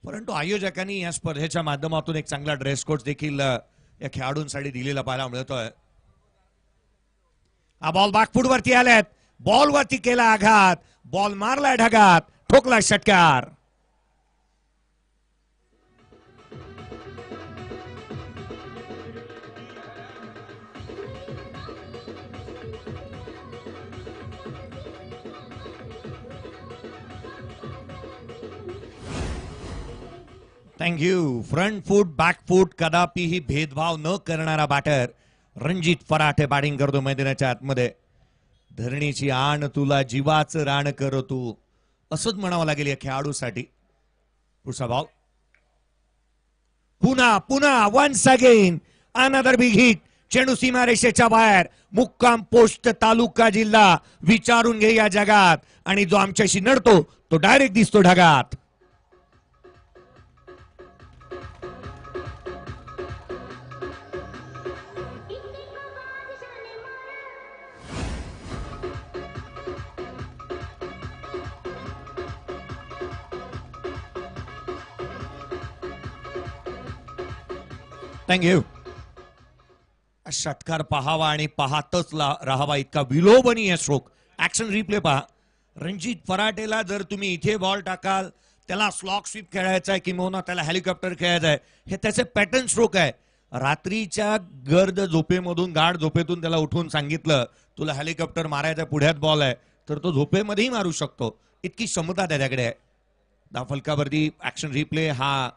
परंतु आयोजकांनी या स्पर्धेच्या माध्यमातून एक चांगला ड्रेस कोड देखील या खेळाडूंसाठी दिलेला पाहायला मिळतोय. हा बॉल बॅकफूट वरती आल्यात. बॉल वरती केला आघात. बॉल मारला ढगात. ठोकला षटकार. थँक्यू. फ्रंट फूट बॅक फूट कदापिही भेदभाव न करणारा बॅटर रणजित फराटे बॅटिंग करतो मैदानाच्या आतमध्ये. धरणीची आण तुला जीवाचं रान कर तू, असंच म्हणावं लागेल या खेळाडूसाठी. पुढचा बॉल पुन्हा पुन्हा once again another big hit. चेंडू सीमारेषेच्या बाहेर. मुक्काम पोस्ट तालुका जिल्हा. विचारून घे या जगात. आणि जो आमच्याशी नडतो तो डायरेक्ट दिसतो ढगात. थँक्यू. षटकार पहावा आणि पाहतच राहावा इतका विलोभनीय स्ट्रोक. ऍक्शन रिप्ले पहा. रणजित फराटेला जर तुम्ही इथे बॉल टाकाल, त्याला स्लॉक स्वीप खेळायचा आहे किंवा त्याला हेलिकॉप्टर खेळायचा आहे, हे त्याचे पॅटर्न स्ट्रोक आहे. रात्रीच्या गर्द झोपेमधून गाढ झोपेतून त्याला उठून सांगितलं तुला हेलिकॉप्टर मारायचा पुढ्यात बॉल आहे, तर तो झोपेमध्येही मारू शकतो. इतकी क्षमता त्याच्याकडे आहे. धावफलकावरती ऍक्शन रिप्ले हा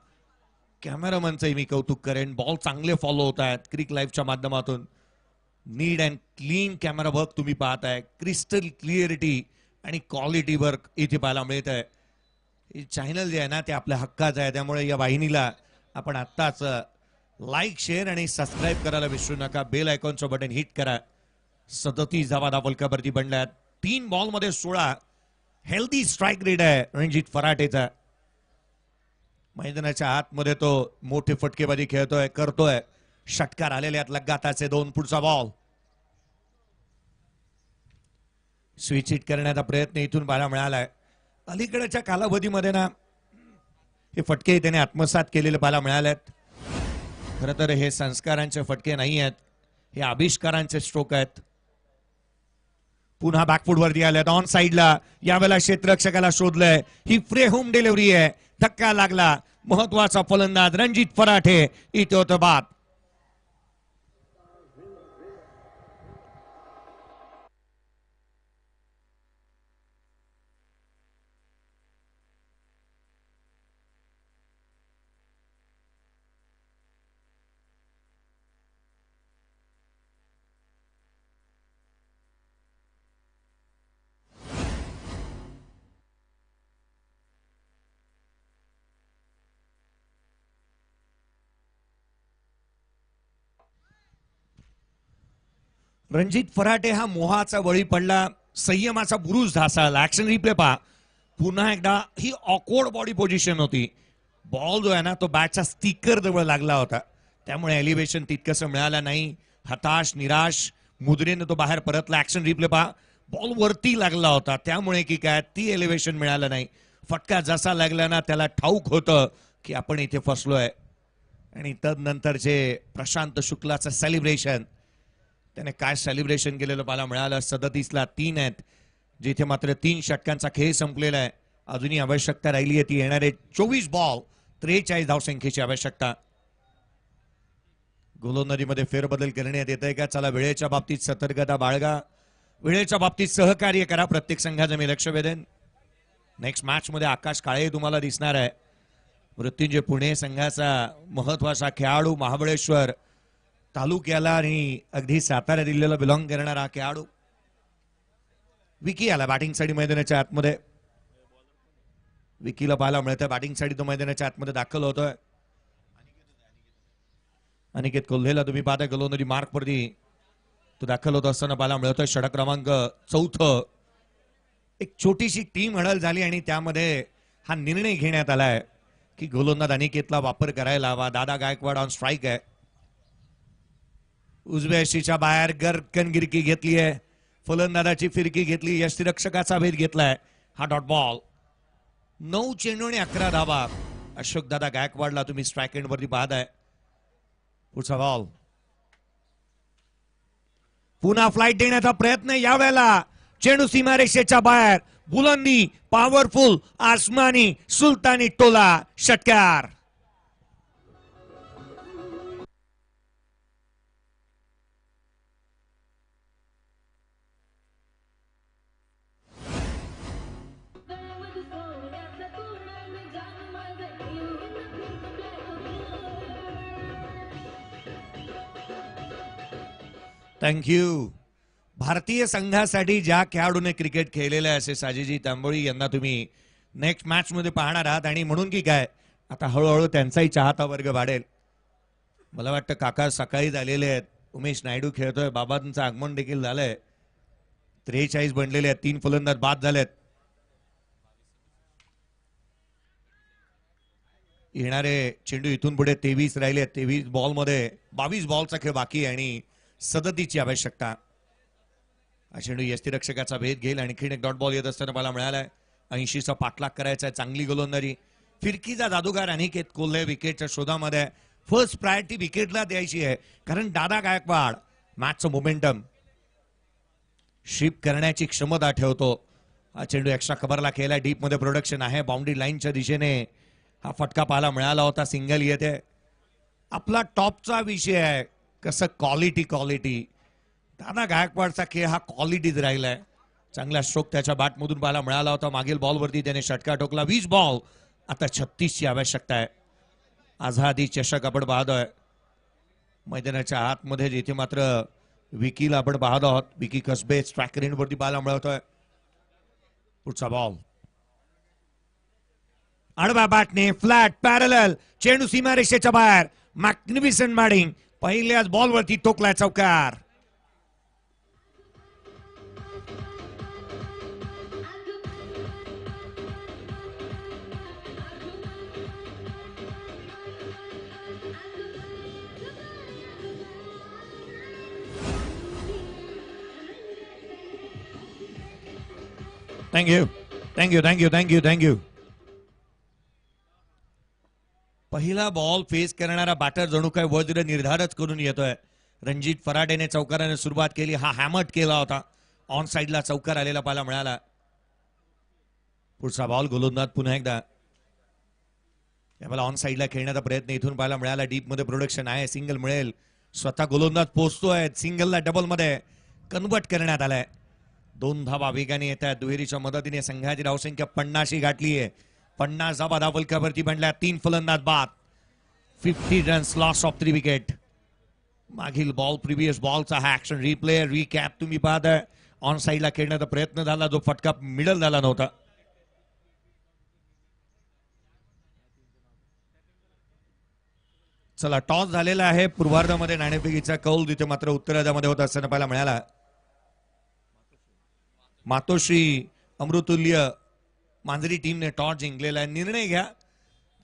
कॅमेरामनचंही मी कौतुक करेन. बॉल चांगले फॉलो होत आहेत क्रिक लाईव्हच्या माध्यमातून. नीट अँड क्लीन कॅमेरा वर्क तुम्ही पाहताय. क्रिस्टल क्लिअरिटी आणि क्वालिटी वर्क इथे पाहायला मिळत आहे. चॅनल जे आहे ना ते आपल्या हक्काचं आहे. त्यामुळे या वाहिनीला आपण आत्ताच लाईक, शेअर आणि सबस्क्राईब करायला विसरू नका. बेल आयकॉनचं बटन हिट करा. 37 धावा धावफलकावरती बनल्यात. 3 बॉलमध्ये 16. हेल्दी स्ट्राईक रेट आहे रणजित फराटेचा. मैदानाच्या आतमध्ये तो मोठे फटकेबाजी खेळतोय, करतोय. षटकार आलेले आहेत लगाताचे 2. पुढचा बॉल स्विच हिट करण्याचा प्रयत्न इथून पाहायला मिळालाय. अलीकडच्या कालावधीमध्ये ना हे फटके त्याने आत्मसात केलेले पाहायला मिळालेत. खर तर हे संस्कारांचे फटके नाही आहेत, हे आविष्कारांचे स्ट्रोक आहेत. पुन्हा बॅकफूट वरती आल्यात. ऑन साईडला यावेळेला क्षेत्ररक्षकाला शोधलंय. ही फ्री होम डिलिव्हरी आहे. धक्का लागला. महत्वाचा फलंदाज रणजित फराटे इथे होतं बाद. रणजित फराटे हा मोहाचा बळी पडला, संयमाचा बुरुज ढासळला. ऍक्शन रिप्ले पहा पुन्हा एकदा. ही ऑकवर्ड बॉडी पोझिशन होती. बॉल जो आहे ना तो बॅटच्या स्टिकर जवळ लागला होता, त्यामुळे एलिव्हेशन तितकंसं मिळालं नाही. हताश निराश मुद्रेने तो बाहेर परतला. ऍक्शन रिप्ले पहा बॉल वरती लागला होता, त्यामुळे की काय ती एलिव्हेशन मिळालं नाही. फटका जसा लागला ना त्याला ठाऊक होतं की आपण इथे फसलोय. आणि तदनंतरचे प्रशांत शुक्लाचं सेलिब्रेशन, त्याने काय सेलिब्रेशन केलेलं पाहायला मिळालं. 37ला 3 आहेत, जिथे मात्र 3 षटकांचा खेळ संपलेला आहे. अजूनही आवश्यकता राहिली आहे ती येणारे 24 बॉल 43 धावसंख्येची आवश्यकता. गोलंदाजीमध्ये फेरबदल करण्यात येत आहे का? चला, वेळेच्या बाबतीत सतर्कता बाळगा, वेळेच्या बाबतीत सहकार्य करा. प्रत्येक संघाचं मी लक्ष वेधेन. नेक्स्ट मॅच मध्ये आकाश काळे तुम्हाला दिसणार आहे. मृत्युंजय पुणे संघाचा महत्वाचा खेळाडू, महाबळेश्वर तालुक्याला आणि अगदी सातारा जिल्ह्याला बिलॉंग करणारा खेळाडू. विकी आला बॅटिंगसाठी मैदानाच्या आतमध्ये. विकीला पाहायला मिळतं बॅटिंगसाठी तो मैदानाच्या आतमध्ये दाखल होतोय. अनिकेत कोल्हेला तुम्ही पाहता गोलंदाजी मार्क वरती तो दाखल होत असताना पाहायला मिळतोय. षटक क्रमांक 4. एक छोटीशी टीम हडल झाली आणि त्यामध्ये हा निर्णय घेण्यात आलाय की गोलंदाज अनिकेतला वापर करायला हवा. दादा गायकवाड ऑन स्ट्राईक आहे. उजव्या यष्टीच्या बाहेर गरकन गिरकी घेतली आहे. फलंदाजाची फिरकी घेतली. यष्टीरक्षकाचा भेद घेतलाय. हा डॉट बॉल. 9 चेंडू आणि 11 धावा. अशोक दादा गायकवाडला तुम्ही स्ट्राईक एंड वरती पाहताय. पुढचा बॉल. पुन्हा फ्लाइट देण्याचा प्रयत्न यावेळेला. चेंडू सीमारेषेच्या बाहेर. बुलंदी पॉवरफुल आसमानी सुलतानी टोला. षटकार. थँक्यू. भारतीय संघासाठी ज्या खेळाडूने क्रिकेट खेळलेलं आहे असे साजीजी तांबोळी यांना तुम्ही नेक्स्ट मॅच मध्ये पाहणार आहात. आणि म्हणून की काय आता हळूहळू त्यांचाही चाहता वर्ग वाढेल. मला वाटतं काका सकाळी झालेले आहेत. उमेश नायडू खेळतोय. बाबांचं आगमन देखील झालंय. 43 बनलेले आहेत. 3 फलंदाज बाद झालेत. येणारे चेंडू इथून पुढे 23 राहिले. 23 बॉल मध्ये 22 बॉलचा खेळ बाकी आहे आणि 37ची आवश्यकता. हा चेंडू यष्टीरक्षकाचा भेद घेईल. आणखीन एक डॉट बॉल येत असताना मला मिळालाय. 80चा पाठलाग करायचा आहे. चांगली गोलंदाजी. फिरकीचा जादूगार अनिकेत कोल्हे विकेटच्या शोधामध्ये. फर्स्ट प्रायोरिटी विकेटला द्यायची आहे, कारण दादा गायकवाड मॅचचं मोमेंटम शिफ्ट करण्याची क्षमता ठेवतो. हा चेंडू एक्स्ट्रा कव्हरला केला. डीप मध्ये प्रोडक्शन आहे. बाउंड्री लाईनच्या दिशेने हा फटका पाहायला मिळाला होता. सिंगल येते. आपला टॉपचा विषय आहे कसं क्वालिटी. दादा गायकवाडचा खेळ हा क्वालिटीच राहिलाय. चांगला स्ट्रोक त्याच्या बॅटमधून पाहायला मिळाला होता. मागील बॉलवरती त्याने षटका ठोकला. 20 बॉल आता 36ची आवश्यकता आहे. आझादी चषक आपण पाहतोय मैदानाच्या आतमध्ये, जिथे मात्र विकीला आपण पाहत आहोत. विकी कसबे स्ट्राईक रेंज वरती पाहायला मिळतोय. पुढचा बॉल. आडवा बॅटने फ्लॅट पॅरलल. चेंडू सीमारेषेच्या बाहेर. Magnificent batting. पहिल्याच बॉलवरती टोकलाय चौकार. थँक्यू. पहिला बॉल फेस करणारा बॅटर जणू काय वज्र निर्धारच करून येतोय. रणजित फराटेने चौकाराने सुरुवात केली. हा हॅमट केला होता. ऑन साइडला चौकार आलेला पाहायला मिळाला. पुढचा बॉल. गोलंदाज पुन्हा एकदा याला ऑन साइडला खेळण्याचा प्रयत्न इथून पाहायला मिळाला. डीप मध्ये प्रोडक्शन आहे. सिंगल मिळेल. स्वतः गोलंदाज पोहोचतोय. सिंगलला डबल मध्ये कन्वर्ट करण्यात आलाय. 2 धावा वेगाने येत आहेत. दुहेरीच्या मदतीने संघाची धावसंख्या 50 गाठली आहे. 50 धावा धावलकावरती बनल्या. 3 फलंदाज बाद. 50 रन्स. Loss of 3 wicket. मागील बॉल प्रिव्हियस बॉलचा हा ऍक्शन रिप्ले रिकॅप तुम्ही पाहताय. ऑन साइडला खेळण्याचा प्रयत्न झाला, जो फटका मिडल झाला नव्हता. चला टॉस झालेला आहे. पूर्वार्धामध्ये नाणेफेकीचा कौल तिथे मात्र उत्तरार्धामध्ये होत असताना पाहायला मिळाला. मातोश्री अमृतुल्य मांजरी टीमने टॉस जिंकलेला आहे. निर्णय घ्या.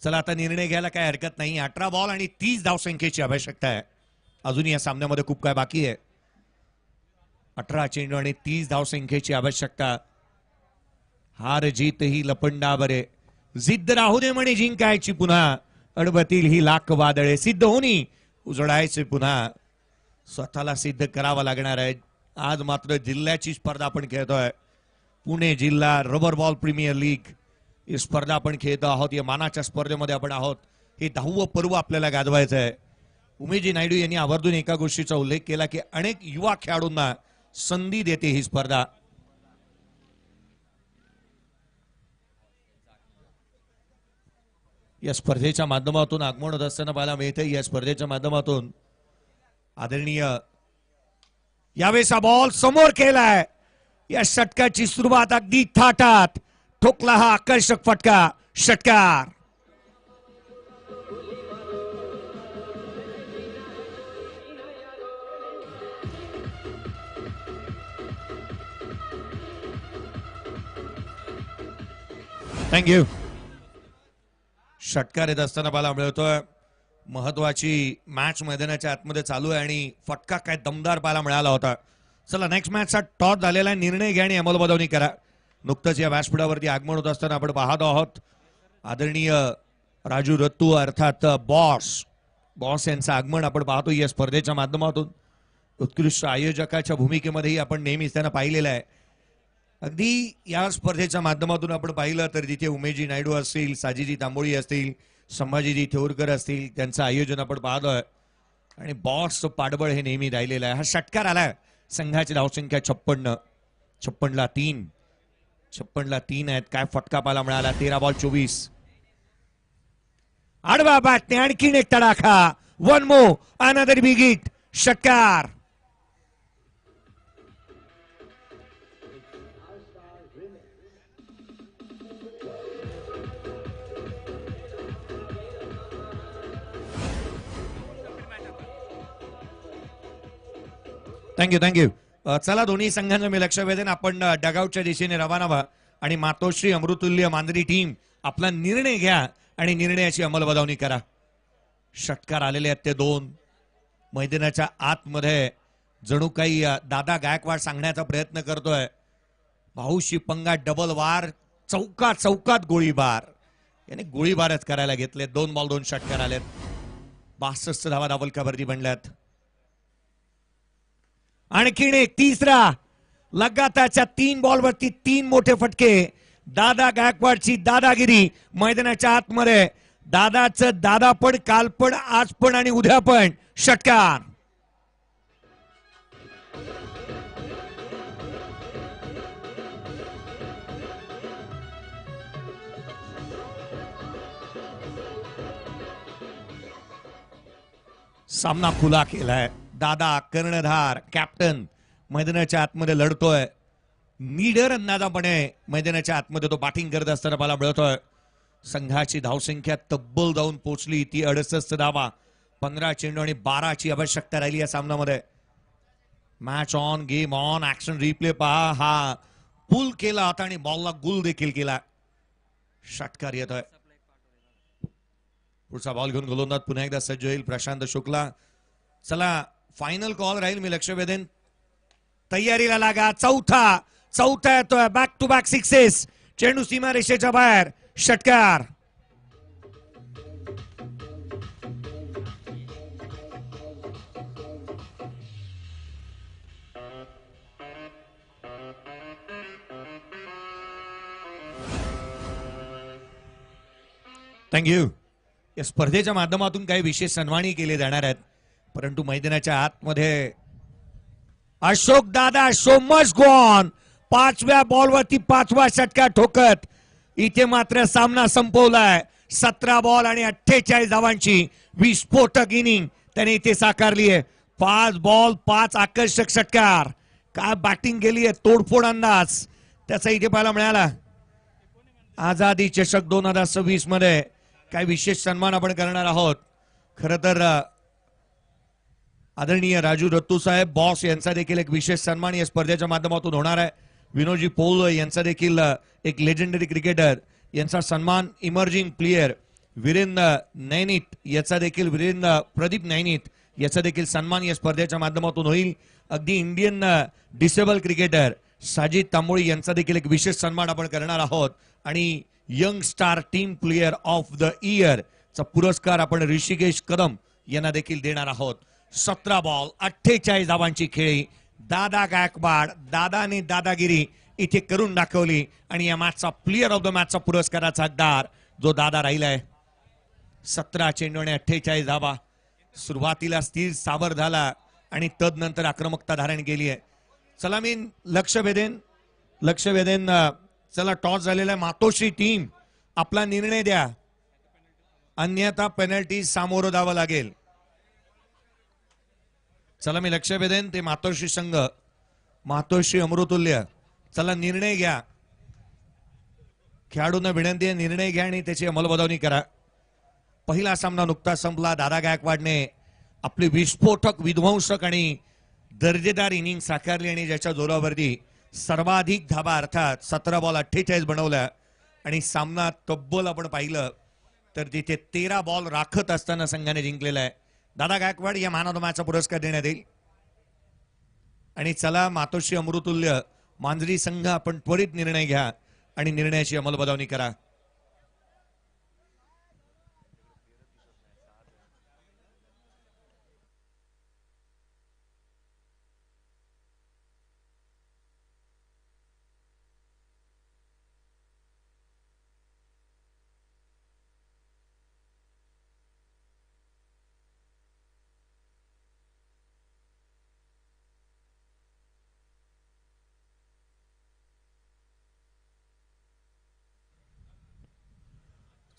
चला आता निर्णय घ्यायला काय हरकत नाही. 18 बॉल आणि 30 धावसंख्येची आवश्यकता आहे. अजूनही या सामन्यामध्ये खूप काय बाकी आहे. 18 चेंडू आणि 30 धावसंख्येची आवश्यकता. हार जीत ही लपंडावर आहे. जिद्द राहू दे म्हणे जिंकायची पुन्हा. अडबतील ही लाख वादळे. सिद्ध होणी उजळायचे पुन्हा. स्वतःला सिद्ध करावं लागणार आहे. आज मात्र जिल्ह्याची स्पर्धा आपण खेळतोय. पुणे जिल्हा रबर बॉल प्रीमियर लीग ही स्पर्धा आपण खेळतो आहोत. या मानाच्या स्पर्धेमध्ये आपण आहोत. हे 10वं पर्व आपल्याला गाजवायचं आहे. उमेशजी नायडू यांनी आवर्जून एका गोष्टीचा उल्लेख केला की अनेक युवा खेळाडूंना संधी देते ही स्पर्धा. या स्पर्धेच्या माध्यमातून आगमन होत असताना पाहायला मिळते. या स्पर्धेच्या माध्यमातून आदरणीय यावेळेस बॉल समोर केलाय. या षटकाची सुरुवात अगदी थाटात. ठोकला हा आकर्षक फटका. षटकार. थँक्यू. षटकार येत असताना पाहायला मिळतोय. महत्वाची मॅच मैदानाच्या आतमध्ये चालू आहे आणि फटका काय दमदार पाहायला मिळाला होता. चला नेक्स्ट मॅचचा टॉस झालेला निर्णय घ्या आणि अंमलबजावणी करा. नुकतंच या व्यासपीठावरती आगमन होत असताना आपण पाहत आहोत आदरणीय राजू रत्तू अर्थात बॉस यांचं आगमन आपण पाहतो या स्पर्धेच्या माध्यमातून. उत्कृष्ट आयोजकाच्या भूमिकेमध्येही आपण नेहमीच त्यांना पाहिलेलं आहे. अगदी या स्पर्धेच्या माध्यमातून आपण पाहिलं तर तिथे उमेशजी नायडू असतील, साजीजी तांबोळी असतील, संभाजीजी थेऊरकर असतील, त्यांचं आयोजन आपण पाहतोय आणि बॉस पाठबळ हे नेहमी राहिलेलं आहे. हा षटकार आलाय. संघाची धावसंख्या 56ला 3 आहेत. काय फटका पाहायला मिळाला. 13 बॉल 24. आडवा बॅटने आणखीन एक तडाखा. One more another big hit. षटकार. थँक्यू. चला दोन्ही संघांचं मी लक्ष वेधेन. आपण डगआउटच्या दिशेने रवाना व्हा आणि मातोश्री अमृतुल्य मांजरी टीम आपला निर्णय घ्या आणि निर्णयाची अंमलबजावणी करा. षटकार आलेले आहेत ते 2. मैदानाच्या आतमध्ये जणू काही दादा गायकवाड सांगण्याचा प्रयत्न करतोय. भाऊशी पंगा डबल वार. चौकात गोळीबार. याने गोळीबारच करायला घेतले. 2 बॉल 2 षटकार आलेत. 62 धावा धावलकावरती बनल्यात. आणखीन एक तिसरा. लगातारच्या 3 बॉलवरती 3 मोठे फटके. दादा गायकवाडची दादागिरी मैदानाच्या आतमध्ये. दादाचं दादापण काल पण आज पण आणि उद्या पण. षटकार. सामना खुला केलाय. दादा कर्णधार कॅप्टन मैदानाच्या आतमध्ये लढतोय. नीडर अंदाजापणे मैदानाच्या आतमध्ये तो बॅटिंग करत असताना मला मिळतोय. संघाची धावसंख्या तब्बल जाऊन पोहोचली ती 68 धावा. 15 चेंडू आणि 12ची आवश्यकता राहिली या सामन्यामध्ये. Match on, game on. Action replay पहा. हा पुल केला होता आणि बॉलला गुल देखील केला. षटकार येतोय. पुढचा बॉल घेऊन गोलंदाज पुन्हा एकदा सज्ज होईल प्रशांत शुक्ला. चला फायनल कॉल राहील. मी लक्ष वेधेन. तयारीला लागा. चौथा येतोय. Back to back sixes. चेंडू सीमा रेषेच्या बाहेर. षटकार. थँक्यू. या स्पर्धेच्या माध्यमातून काही विशेष सन्मानही केले जाणार आहेत. परंतु मैदानाच्या आतमध्ये अशोक दादा शो मस्ट गो ऑन. 5व्या बॉलवरती 5वा षटकार ठोकत इथे मात्र सामना संपवलाय. 17 बॉल आणि 48 धावांची विस्फोटक इनिंग त्याने इथे साकारली आहे. 5 बॉल 5 आकर्षक षटकार. काय बॅटिंग केली आहे. तोडफोड अंदाज त्याचा इथे पाहायला मिळाला. आझादी चषक 2026 मध्ये काय विशेष सन्मान आपण करणार आहोत. खर तर आदरणीय राजू रत्तू साहेब बॉस यांचा देखील एक विशेष सन्मान या स्पर्धेच्या माध्यमातून होणार आहे. विनोदजी पौल यांचा देखील एक लेजेंडरी क्रिकेटर यांचा सन्मान. इमर्जिंग प्लेयर वीरेंद्र नैनित याचा देखील प्रदीप नैनित याचा देखील सन्मान या स्पर्धेच्या माध्यमातून होईल. अगदी Indian disable cricketer Sajid Tamboli यांचा देखील एक विशेष सन्मान आपण करणार आहोत. आणि young star team player of the year चा पुरस्कार आपण ऋषिकेश कदम यांना देखील देणार आहोत. 17 बॉल 48 धावांची खेळी. दादा गायकवाड दादाने दादागिरी इथे करून दाखवली आणि या मॅचचा प्लेयर ऑफ द मॅचचा पुरस्काराचा हकदार जो दादा राहिलाय. 17 चेंडू आणि 48 धावा. सुरुवातीला स्थिर सावर झाला आणि तदनंतर आक्रमकता धारण केली आहे. चला मी लक्ष वेधेन चला टॉस झालेला आहे. मातोश्री टीम आपला निर्णय द्या, अन्यथा पेनल्टी सामोरं जावं लागेल. चला मी लक्ष वेधेन ते मातोश्री संघ, मातोश्री अमृतुल्य. चला निर्णय घ्या, खेळाडूंना विनंती आहे निर्णय घ्या आणि त्याची अंमलबजावणी करा. पहिला सामना नुकताच संपला. दादा गायकवाडने आपली विस्फोटक विध्वंसक आणि दर्जेदार इनिंग साकारली आणि ज्याच्या जोरावरती सर्वाधिक धाबा अर्थात 17 बॉल 48 बनवल्या आणि सामना तब्बल आपण पाहिलं तर तिथे 13 बॉल राखत असताना संघाने जिंकलेला आहे. दादा गायकवाड या मॅन ऑफ द मॅचचा पुरस्कार देण्यात येईल. आणि चला मातोश्री अमृतुल्य मांजरी संघ आपण त्वरित निर्णय घ्या आणि निर्णयाची अंमलबजावणी करा.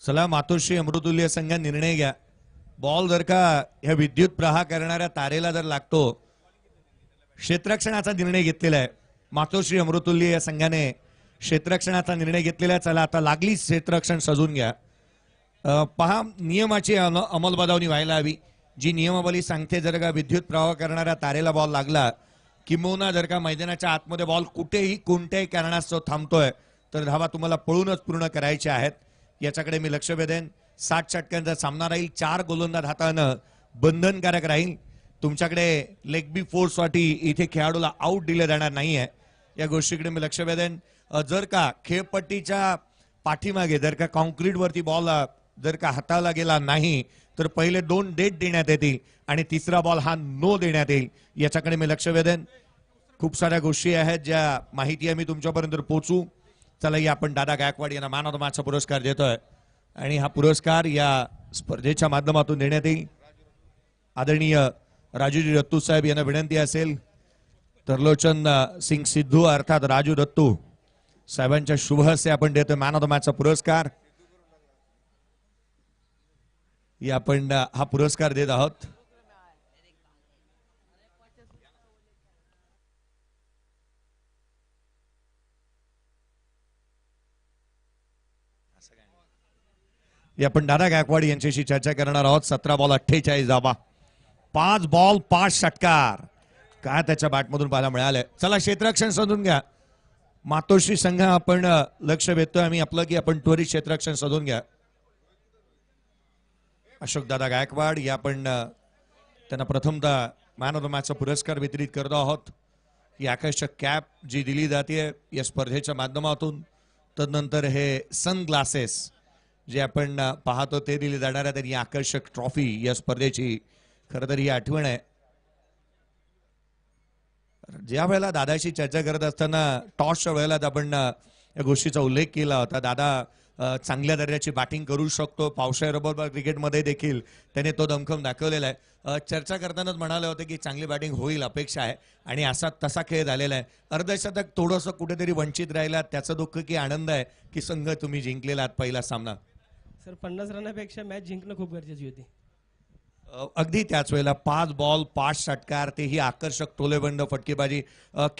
चला मातोश्री अमृतुल्य संघ निर्णय घ्या. बॉल जर का ह्या विद्युत प्रवाह करणाऱ्या तारेला जर लागतो, क्षेत्ररक्षणाचा निर्णय घेतलेला आहे मातोश्री अमृतुल्य या संघाने. क्षेत्ररक्षणाचा निर्णय घेतलेला आहे. चला आता लागली क्षेत्ररक्षण सजून घ्या. पहा नियमाची अंमलबजावणी व्हायला हवी. जी नियमावली सांगते जर का विद्युत प्रवाह करणाऱ्या तारेला बॉल लागला, किंबहुना जर का मैदानाच्या आतमध्ये बॉल कुठेही कोणत्याही कारणास्तव थांबतोय तर धावा तुम्हाला पळूनच पूर्ण करायच्या आहेत. याच्याकडे मी लक्ष वेधेन. 60 षटकांचा सामना राहील. 4 गोलंदाज हाताळणं बंधनकारक राहील. तुमच्याकडे लेग बी फोर्स साठी इथे खेळाडूला आउट दिले जाणार नाहीये. या गोष्टीकडे मी लक्ष वेधेन. जर का खेळपट्टीच्या पाठीमागे जर का कॉन्क्रीट वरती बॉल जर का हाताळला गेला नाही तर पहिले 2 डेट देण्यात येतील आणि तिसरा बॉल हा नो देण्यात येईल. याच्याकडे मी लक्ष वेधेन. खूप साऱ्या गोष्टी आहेत ज्या माहिती आम्ही तुमच्यापर्यंत पोहोचू. चला या आपण दादा गायकवाड यांना मॅन ऑफ द मॅचचा पुरस्कार देतोय आणि हा पुरस्कार या स्पर्धेच्या माध्यमातून देण्यात येईल. आदरणीय राजूजी रत्तू साहेब यांना विनंती असेल तरलोचन सिंग सिद्धू अर्थात राजू रत्तू साहेबांच्या शुभ हस्ते आपण देतोय मॅन ऑफ द मॅचचा पुरस्कार. या आपण हा पुरस्कार देत आहोत. या आपण दादा गायकवाड यांच्याशी चर्चा करणार आहोत. 17 बॉल 48 धावा, 5 बॉल 5 षटकार. काय त्याच्या बॅटमधून पाहायला मिळालंय. चला क्षेत्ररक्षण शोधून घ्या. मातोश्री संघ आपण लक्ष वेधतोय आम्ही आपलं की आपण त्वरित क्षेत्ररक्षण शोधून घ्या. अशोक दादा गायकवाड या आपण त्यांना प्रथमतः मॅन ऑफ द मॅचचा पुरस्कार वितरित करतो आहोत. ही आकर्षक कॅप जी दिली जाते या स्पर्धेच्या माध्यमातून. तदनंतर हे सन ग्लासेस जे आपण पाहतो ते दिले जाणार आहे. ही आकर्षक ट्रॉफी या स्पर्धेची खरं तर ही आठवण आहे. ज्या वेळेला दादाशी चर्चा करत असताना टॉसच्या वेळेला आपण या गोष्टीचा उल्लेख केला होता. दादा चांगल्या दर्जाची बॅटिंग करू शकतो. पावसाळ्याबरोबर क्रिकेटमध्ये देखील त्याने तो दमखम दाखवलेला आहे. चर्चा करतानाच म्हणाले होते की चांगली बॅटिंग होईल अपेक्षा आहे आणि असा तसा खेळ झालेला आहे. अर्धशतक थोडंसं कुठेतरी वंचित राहिला त्याचं दुःख की आनंद आहे की संघ तुम्ही जिंकलेला आहात पहिला सामना. सर 50 रनापेक्षा मॅच जिंकणं खूप गरजेची होती. अगदी त्याच वेळेला 5 बॉल 5 षटकार तेही आकर्षक टोलेबंद फटकेबाजी खेळ